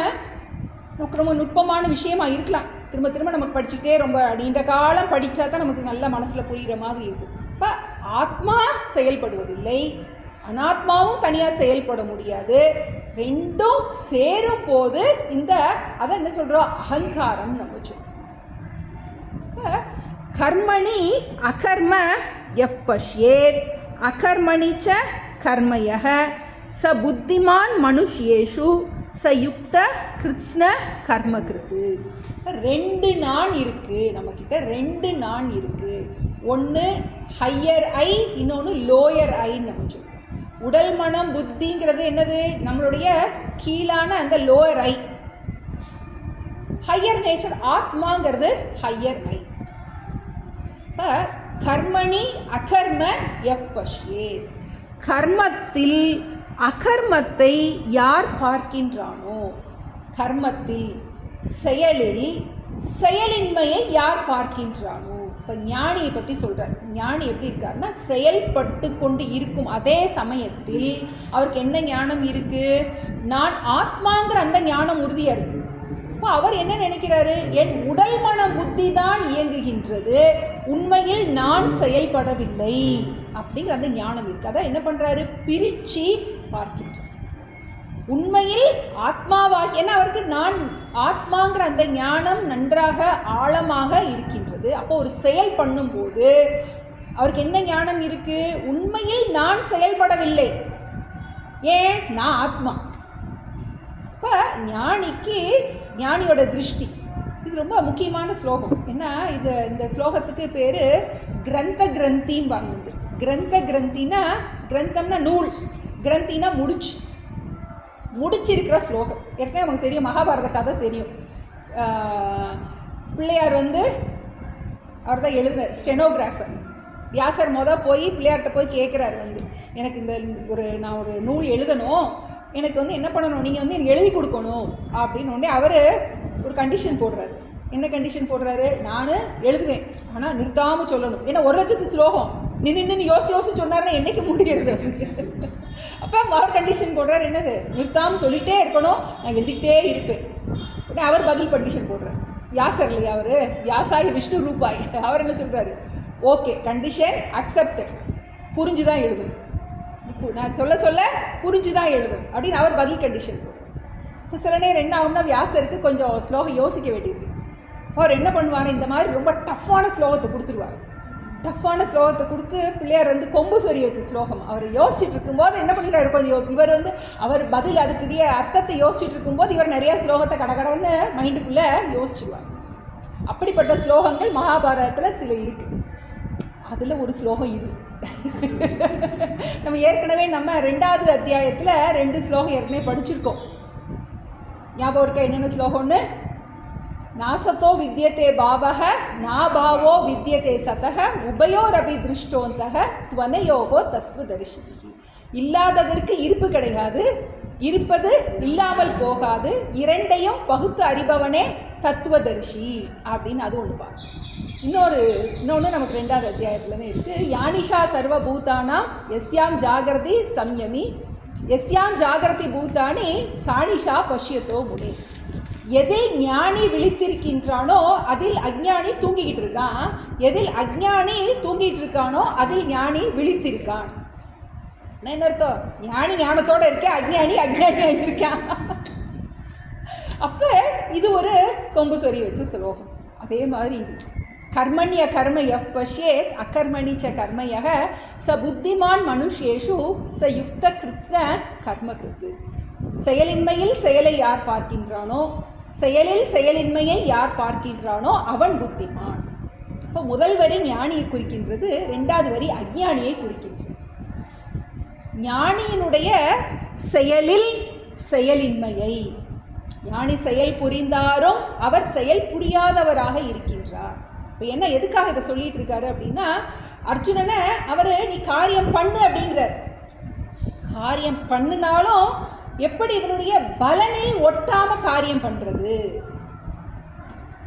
ரொம்ப நுட்பமான விஷயமா இருக்கலாம், திரும்ப திரும்ப நமக்கு படிச்சுக்கிட்டே ரொம்ப நீண்ட காலம் படித்தா தான் நமக்கு நல்ல மனசில் புரிகிற மாதிரி இருக்கும். இப்போ ஆத்மா செயல்படுவதில்லை, அனாத்மாவும் தனியாக செயல்பட முடியாது. ரெண்டும் சேரும் போது இந்த அதை என்ன சொல்கிறோம், அகங்காரம் நம்ம சொல்கிறோம். கர்மணி அகர்ம எஃப் பஷ்யேர் அகர்மணி ச கர்மயः ச புத்திமான் மனுஷ்யேஷு ச யுக்த கிருத்ஸ்ன கர்மகிருத்து. ரெண்டு நான் இருக்குது நம்மக்கிட்ட, ரெண்டு நான் இருக்குது. ஒன்று ஹையர் ஐ, இன்னொன்று லோயர் ஐன்னு நம்ம சொல்லுவோம். உடல் மனம் புத்திங்கிறது என்னது, நம்மளுடைய கீழான அந்த லோயர் ஐ. ஹையர் நேச்சர் ஆத்மாங்கிறது ஹையர் ஐ. இப்போ கர்மணி அகர்ம எஃப் பஷ்யேத், கர்மத்தில் அகர்மத்தை யார் பார்க்கின்றானோ, கர்மத்தில் செயலில் செயலின்மையை யார் பார்க்கின்றானோ. இப்போ ஞானியை பற்றி சொல்கிறார். ஞானி எப்படி இருக்காருன்னா, செயல்பட்டு கொண்டு இருக்கும் அதே சமயத்தில் அவருக்கு என்ன ஞானம் இருக்குது, நான் ஆத்மாங்கிற அந்த ஞானம் உறுதியாக இருக்குது. இப்போ அவர் என்ன நினைக்கிறாரு, என் உடல் மனம் புத்தி தான் இயங்குகின்றது, உண்மையில் நான் செயல்படவில்லை அப்படிங்கிற அந்த ஞானம் இருக்குது. அதான் என்ன பண்ணுறாரு, பிரித்து பார்க்கின்றார். உண்மையில் ஆத்மாவாக, ஏன்னா அவருக்கு நான் ஆத்மாங்கிற அந்த ஞானம் நன்றாக ஆழமாக இருக்கின்றது. அப்போ ஒரு செயல் பண்ணும்போது அவருக்கு என்ன ஞானம் இருக்குது, உண்மையில் நான் செயல்படவில்லை, ஏன், நான் ஆத்மா. இப்போ ஞானிக்கு ஞானியோட திருஷ்டி இது ரொம்ப முக்கியமான ஸ்லோகம். ஏன்னா இந்த ஸ்லோகத்துக்கு பேர் கிரந்த கிரந்திம்பாங்க. கிரந்த கிரந்தினா, கிரந்தம்னா நூல், கிரந்தினா முடிச்சிருக்கிற ஸ்லோகம். ஏற்கனவே நமக்கு தெரியும், மகாபாரத கதை தெரியும். பிள்ளையார் அவர் தான் எழுதுனார், ஸ்டெனோகிராஃபர். வியாசர் போய் பிள்ளையார்கிட்ட போய் கேட்குறாரு, எனக்கு நான் ஒரு நூல் எழுதணும், எனக்கு வந்து என்ன பண்ணணும், நீங்கள் வந்து எனக்கு எழுதி கொடுக்கணும் அப்படின்னு உடனே அவர் ஒரு கண்டிஷன் போடுறாரு. என்ன கண்டிஷன் போடுறாரு, நான் எழுதுவேன் ஆனால் நிறுத்தாமல் சொல்லணும். ஏன்னா 1,00,000 ஸ்லோகம் நின்று யோசிச்சு சொன்னார்னா என்னைக்கு முடிகிறது. அப்போ அவர் கண்டிஷன் போடுறாரு, என்னது, நிறுத்தாமல் சொல்லிகிட்டே இருக்கணும், நான் எழுதிக்கிட்டே இருப்பேன். உடனே அவர் பதில் கண்டிஷன் போடுறார். வியாசர் இல்லையா அவர், வியாசாய விஷ்ணு ரூபாய், அவர் என்ன சொல்கிறாரு, ஓகே கண்டிஷன் அக்செப்ட், புரிஞ்சு தான் எழுதணும், நான் சொல்ல புரிஞ்சு தான் எழுதணும் அப்படின்னு அவர் பதில் கண்டிஷன் போடுறார். இப்போ சில நேரம் என்ன ஆகும்னா வியாசருக்கு கொஞ்சம் ஸ்லோகம் யோசிக்க வேண்டியது. அவர் என்ன பண்ணுவார், இந்த மாதிரி ரொம்ப டஃப்பான ஸ்லோகத்தை கொடுத்துருவார். டஃப்பான ஸ்லோகத்தை கொடுத்து பிள்ளையார் வந்து கொம்பு சொறி வச்ச ஸ்லோகம் அவர் யோசிச்சுட்டு இருக்கும்போது என்ன பண்ணிக்கிறாரு, கொஞ்சம் இவர் வந்து அவர் பதில் அதுக்குரிய அர்த்தத்தை யோசிச்சுட்டு இருக்கும்போது இவர் நிறையா ஸ்லோகத்தை கடகடன்னு மைண்டுக்குள்ளே யோசிச்சுடுவார். அப்படிப்பட்ட ஸ்லோகங்கள் மகாபாரதத்தில் சில இருக்குது. அதில் ஒரு ஸ்லோகம் இது. நம்ம ஏற்கனவே 2வது அத்தியாயத்தில் 2 ஸ்லோகம் ஏற்கனவே படிச்சிருக்கோம். ஞாபகம் இருக்கா என்னென்ன ஸ்லோகம்னு? நாசத்தோ வித்யதே பாவக நாபாவோ வித்யதே சதக உபயோரபி திருஷ்டோந்தக துவனயோகோ தத்துவதரிசி. இல்லாததற்கு இருப்பு கிடையாது, இருப்பது இல்லாமல் போகாது, இரண்டையும் பகுத்து அறிபவனே தத்துவதரிசி அப்படின்னு அது ஒன்று பாரு. இன்னொன்று நமக்கு 2வது அத்தியாயத்துலன்னு இருக்குது. யானிஷா சர்வபூதானாம் எஸ்யாம் ஜாகிரதி சம்யமி எஸ்யாம் ஜாகிரதி பூதானி சாணிஷா பஷ்யத்தோ முனி. எதில் ஞானி விழித்திருக்கின்றானோ அதில் அஞ்ஞானி தூங்கிக்கிட்டு இருக்கான், எதில் அஞ்ஞானி தூங்கிட்டு இருக்கானோ அதில் ஞானி விழித்திருக்கான். என்ன அர்த்தம்? ஞானி ஞானத்தோடு இருக்கேன், அஞ்ஞானி அஞ்ஞானியாக இருக்கான். அப்போ இது ஒரு கொம்பு சொறி வச்ச ஸ்லோகம். அதே மாதிரி இது கர்மண்ய கர்ம யப் பஷ்யேத் அகர்மணி ச கர்மயக ச புத்திமான் மனுஷேஷு ச யுக்த கிருத்ஸ கர்ம கிருத்து. செயலின்மையில் செயலை யார் பார்க்கின்றானோ, செயலில் செயலின்மையை யார் பார்க்கின்றானோ அவன் புத்திமான். இப்போ முதல் வரி ஞானியை குறிக்கின்றது, 2வது வரி அஞ்ஞானியை குறிக்கின்றது. ஞானியினுடைய செயலில் செயலின்மையை, ஞானி செயல் புரிந்தாரும் அவர் செயல் புரியாதவராக இருக்கின்றார். இப்போ என்ன எதுக்காக இதை சொல்லிட்டு இருக்காரு அப்படின்னா, அர்ஜுனனை அவர் நீ காரியம் பண்ணு அப்படிங்கிறார். காரியம் பண்ணினாலும் எப்படி இதனுடைய பலனில் ஒட்டாமல் காரியம் பண்ணுறது.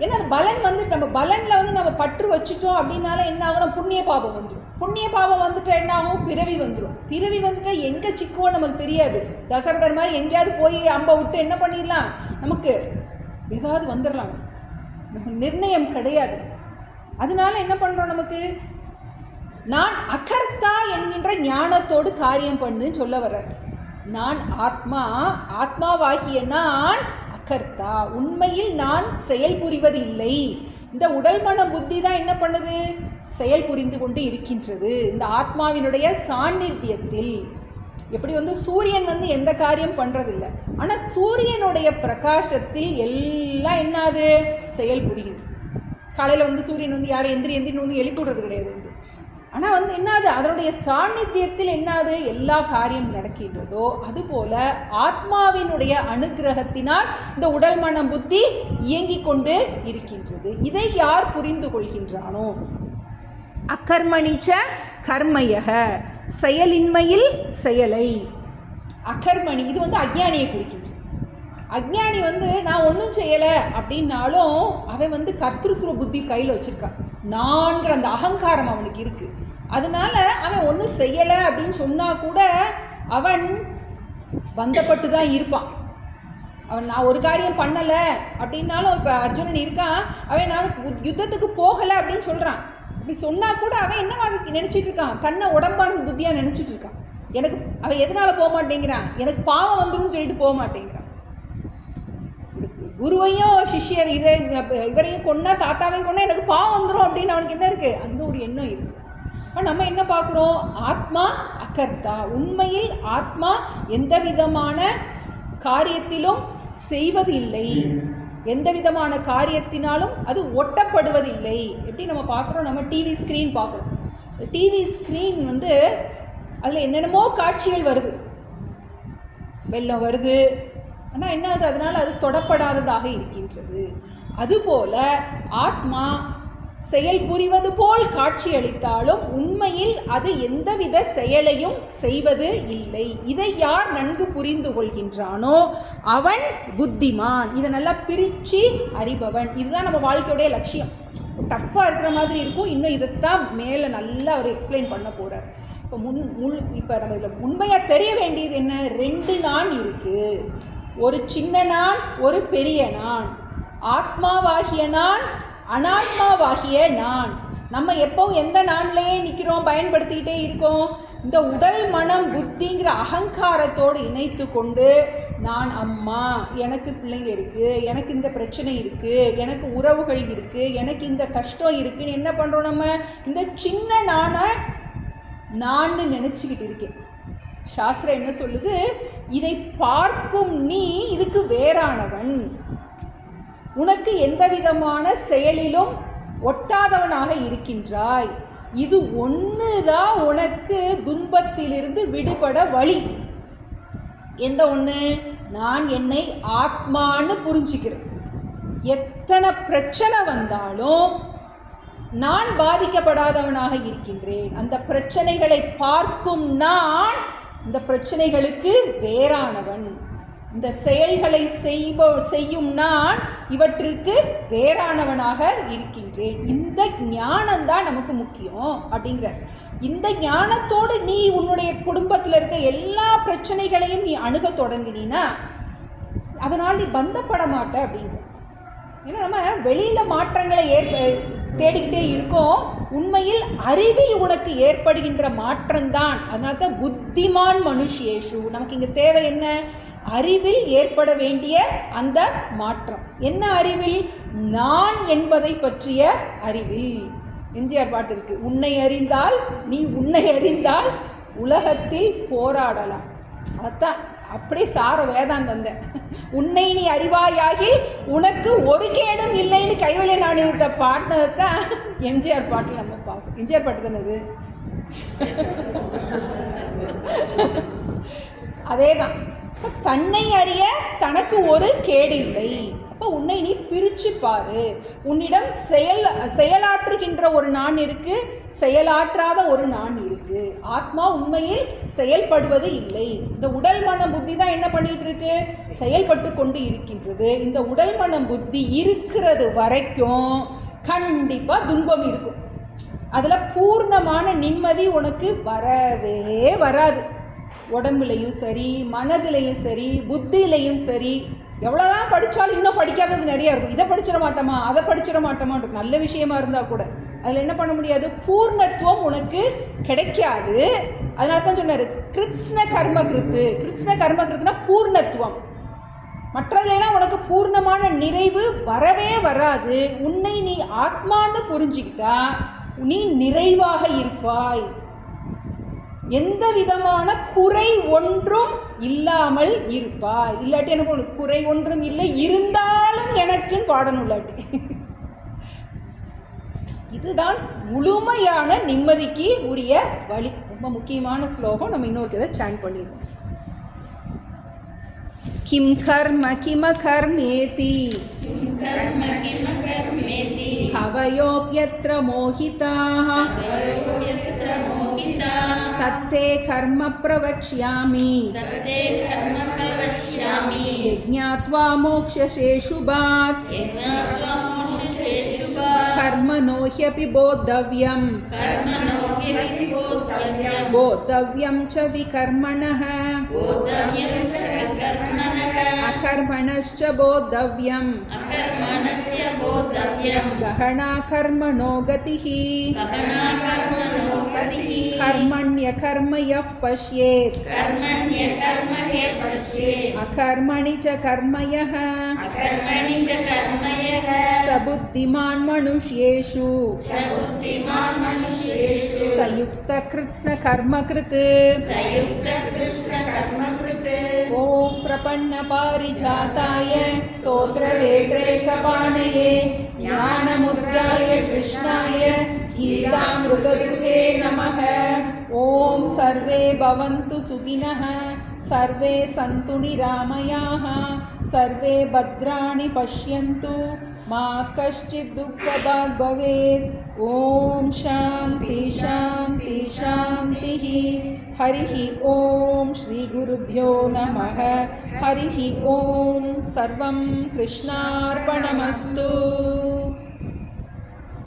ஏன்னா அது பலன் வந்து நம்ம பலனில் வந்து நம்ம பற்று வச்சுட்டோம் அப்படின்னால என்ன ஆகும், புண்ணிய பாபம் வந்துடும். புண்ணிய பாபம் வந்துட்டா என்ன ஆகும், பிறவி வந்துடும். பிறவி வந்துட்டா எங்கே சிக்குவோம் நமக்கு தெரியாது. தசரதர் மாதிரி எங்கேயாவது போய் அம்பை விட்டு என்ன பண்ணிடலாம், நமக்கு ஏதாவது வந்துடலாம், நமக்கு நிர்ணயம் கிடையாது. அதனால என்ன பண்ணுறோம், நமக்கு நான் அகர்த்தா என்கின்ற ஞானத்தோடு காரியம் பண்ணுன்னு சொல்ல வர்றார். நான் ஆத்மாவாகிய நான் அகர்த்தா, உண்மையில் நான் செயல் புரிவது இல்லை. இந்த உடல் மன புத்தி தான் என்ன பண்ணுது, செயல் புரிந்து கொண்டு இருக்கின்றது. இந்த ஆத்மாவினுடைய சாநித்தியத்தில் எப்படி வந்து சூரியன் வந்து எந்த காரியம் பண்ணுறதில்லை, ஆனால் சூரியனுடைய பிரகாசத்தில் எல்லாம் என்னது செயல் புரிகின்றது. காலையில் வந்து சூரியன் வந்து யாரும் எந்திரின்னு வந்து எழுப்பி விடுறது கிடையாது வந்து, ஆனால் வந்து என்னது அதனுடைய சாநித்தியத்தில் என்னது எல்லா காரியம் நடக்கின்றதோ அதுபோல ஆத்மாவினுடைய அனுகிரகத்தினால் இந்த உடல் மனம் புத்தி இயங்கிக் கொண்டு இருக்கின்றது. இதை யார் புரிந்து கொள்கின்றானோ, அகர்மணிச்ச கர்மயக, செயலின்மையில் செயலை. அகர்மணி இது வந்து அஞ்ஞானியை குறிக்கின்றது. அஞ்ஞானி வந்து நான் ஒன்றும் செய்யலை அப்படின்னாலும் அவன் வந்து கர்த்திருத்துவ புத்தி கையில் வச்சுருக்கான். நான்கிற அந்த அகங்காரம் அவனுக்கு இருக்குது. அதனால அவன் ஒன்றும் செய்யலை அப்படின்னு சொன்னால் கூட அவன் பந்தப்பட்டு தான் இருப்பான். அவன் நான் ஒரு காரியம் பண்ணலை அப்படின்னாலும், இப்போ அர்ஜுனன் இருக்கான், அவன் நான் யுத்தத்துக்கு போகலை அப்படின்னு சொல்கிறான். அப்படி சொன்னால் கூட அவன் என்ன நினச்சிட்டு இருக்கான், தன்னை உடம்பானது புத்தியாக நினச்சிட்டு இருக்கான். எனக்கு அவன் எதனால் போக மாட்டேங்கிறான், எனக்கு பாவம் வந்துடும் சொல்லிட்டு போக மாட்டேங்கிறான். குருவையும் சிஷ்யர் இவரையும் கொன்னா தாத்தாவையும் கொன்னா எனக்கு பாவம் வந்துடும் அப்படின்னு அவனுக்கு என்ன இருக்குது, அந்த ஒரு எண்ணம் இருக்குது. ஆனால் நம்ம என்ன பார்க்குறோம், ஆத்மா அகர்த்தா, உண்மையில் ஆத்மா எந்த விதமான காரியத்திலும் செய்வதில்லை, எந்த விதமான காரியத்தினாலும் அது ஒட்டப்படுவதில்லை. எப்படி நம்ம பார்க்குறோம், நம்ம டிவி ஸ்க்ரீன் பார்க்குறோம். டிவி ஸ்க்ரீன் வந்து அதில் என்னென்னமோ காட்சிகள் வருது, வெள்ளம் வருது, ஆனால் என்ன ஆகுது, அதனால் அது தொடப்படாததாக இருக்கின்றது. அதுபோல் ஆத்மா செயல் புரிவது போல் காட்சியளித்தாலும் உண்மையில் அது எந்தவித செயலையும் செய்வது இல்லை. இதை யார் நன்கு புரிந்து கொள்கின்றானோ அவன் புத்திமான். இதை நல்லா பிரித்து அறிபவன். இதுதான் நம்ம வாழ்க்கையுடைய லட்சியம். டஃப்பாக இருக்கிற மாதிரி இருக்கும். இன்னும் இதைத்தான் மேலே நல்லா அவர் எக்ஸ்பிளைன் பண்ண போகிறார். இப்போ இப்போ நம்ம இதில் உண்மையாக தெரிய வேண்டியது என்ன? 2 நான் இருக்குது. ஒரு சின்ன நான், ஒரு பெரிய நான். ஆத்மாவாகிய நான், அனாத்மாவாகிய நான். நம்ம எப்போ எந்த நான்லேயே நிற்கிறோம், பயன்படுத்திக்கிட்டே இருக்கோம்? இந்த உடல் மனம் புத்திங்கிற அகங்காரத்தோடு இணைத்து கொண்டு நான் அம்மா, எனக்கு பிள்ளைங்க இருக்குது, எனக்கு இந்த பிரச்சனை இருக்குது, எனக்கு உறவுகள் இருக்குது, எனக்கு இந்த கஷ்டம் இருக்குதுன்னு என்ன பண்ணுறோம்? நம்ம இந்த சின்ன நான் நினச்சிக்கிட்டு இருக்கேன். சாஸ்திரம் என்ன சொல்லுது? இதை பார்க்கும் நீ இதுக்கு வேறானவன், உனக்கு எந்த விதமான செயலிலும் ஒட்டாதவனாக இருக்கின்றாய். இது ஒன்றுதான் உனக்கு துன்பத்திலிருந்து விடுபட வழி. எந்த ஒன்று? நான் என்னை ஆத்மான்னு புரிஞ்சுக்கிறேன். எத்தனை பிரச்சனை வந்தாலும் நான் பாதிக்கப்படாதவனாக இருக்கின்றேன். அந்த பிரச்சனைகளை பார்க்கும் நான் இந்த பிரச்சனைகளுக்கு வேறானவன். இந்த செயல்களை செய்யும் நான் இவற்றிற்கு வேறானவனாக இருக்கின்றேன். இந்த ஞானம்தான் நமக்கு முக்கியம் அப்படிங்கிற இந்த ஞானத்தோடு நீ உன்னுடைய குடும்பத்தில் இருக்க எல்லா பிரச்சனைகளையும் நீ அணுக தொடங்கினா அதனால் நீ பந்தப்பட மாட்ட அப்படிங்கிற. ஏன்னா நம்ம வெளியில் மாற்றங்களை தேடிக்கிட்டே இருக்கோம். உண்மையில் அறிவில் உனக்கு ஏற்படுகின்ற மாற்றம்தான். அதனால தான் புத்திமான் மனுஷேஷு. நமக்கு இங்கே தேவை என்ன? அறிவில் ஏற்பட வேண்டிய அந்த மாற்றம். என்ன அறிவில்? நான் என்பதை பற்றிய அறிவில். எம்ஜிஆர் பாட்டு இருக்கு, உன்னை அறிந்தால் நீ உன்னை அறிந்தால் உலகத்தில் போராடலாம். அதான் அப்படியே சார வேதாந்தந்த உன்னை நீ அறிவாயாகில் உனக்கு ஒரு கேடும் இல்லைன்னு கைவலை நாணயத்தை பாடினதை தான் எம்ஜிஆர் பாட்டில் நம்ம பார்ப்போம். எம்ஜிஆர் பாட்டு தானே அது? அதே தான். தன்னை அறிய தனக்கு ஒரு கேடில்லை. அப்போ உன்னை நீ பிரித்து பாரு. உன்னிடம் செயலாற்றுகின்ற ஒரு நான் இருக்கு, செயலாற்றாத ஒரு நான் இருக்கு. ஆத்மா உண்மையில் செயல்படுவது இல்லை. இந்த உடல் மனம் புத்தி தான் என்ன பண்ணிட்டு இருக்கு? செயல்பட்டு கொண்டு இருக்கின்றது. இந்த உடல் மனம் புத்தி இருக்கிறது வரைக்கும் கண்டிப்பாக துன்பம் இருக்கும். அதில் பூர்ணமான நிம்மதி உனக்கு வரவே வராது. உடம்புலையும் சரி, மனதிலையும் சரி, புத்தியிலையும் சரி. எவ்வளோதான் படித்தாலும் இன்னும் படிக்காதது நிறையா இருக்கும். இதை படிச்சிட மாட்டோமா, அதை படிச்சிட மாட்டோமான் நல்ல விஷயமா இருந்தால் கூட அதில் என்ன பண்ண முடியாது? பூர்ணத்துவம் உனக்கு கிடைக்காது. அதனால தான் சொன்னார் கிருத்ஸ்ன கர்மகிருத்து. கிருத்ஸ்ன கர்மகிருத்துனா பூர்ணத்துவம். மற்றதுலனா உனக்கு பூர்ணமான நிறைவு வரவே வராது. உன்னை நீ ஆத்மான்னு புரிஞ்சுக்கிட்டா நீ நிறைவாக இருப்பாய். எந்த விதமான குறை ஒன்றும் இல்லாமல் இருப்பாய். இல்லாட்டி என்ன பண்ணு? குறை ஒன்றும் இல்லை, இருந்தாலும் எனக்குன்னு பாடணும். இல்லாட்டி இதுதான் முழுமையான நிம்மதிக்கு உரிய வழி. ரொம்ப முக்கியமான ஸ்லோகம். நம்ம இன்னொரு இதை சாண்ட் பண்ணிடுவோம். கிம் கர்ம கிம கர்மேதி கவயோப்யத்ர மோஹிதாः தத்தே கர்ம பிரவக்ஷ்யாமி யஜ்ஞாத்வா மோக்ஷசே சுபாத் கர்மணோ ஹ்யபி போத்தவ்யம் போத்தவ்யம் ச விகர்மணः அகர்மணஸ்ச போத்தவ்யம் கஹனா கர்மணோ கதிஹி கர்மண்ய கர்ம யஃ பஷ்யேத் அகர்மணி ச கர்ம யஹ ச புத்திமான் மனுஷ்யேஷு சயுக்த கிருத்ஸ்ன கர்ம கிருத். ஓம் பிரபன்ன பாரிஜாதாய தோத்ர வேத்ரேகபாணயே ஞானமுத்ராய கிருஷ்ணாய கீதாமிருததுகே நமः. ஓம் சர்வே பவந்து சுகினः சர்வே சந்து நிராமயாः சர்வே பத்ராணி பஷ்யந்து मा कश्चित् दुःखभाग् भवेत्। ॐ शान्ति शान्ति शान्तिः। हरिः ॐ श्रीगुरुभ्यो नमः। हरिः ॐ सर्वं कृष्णार्पणमस्तु।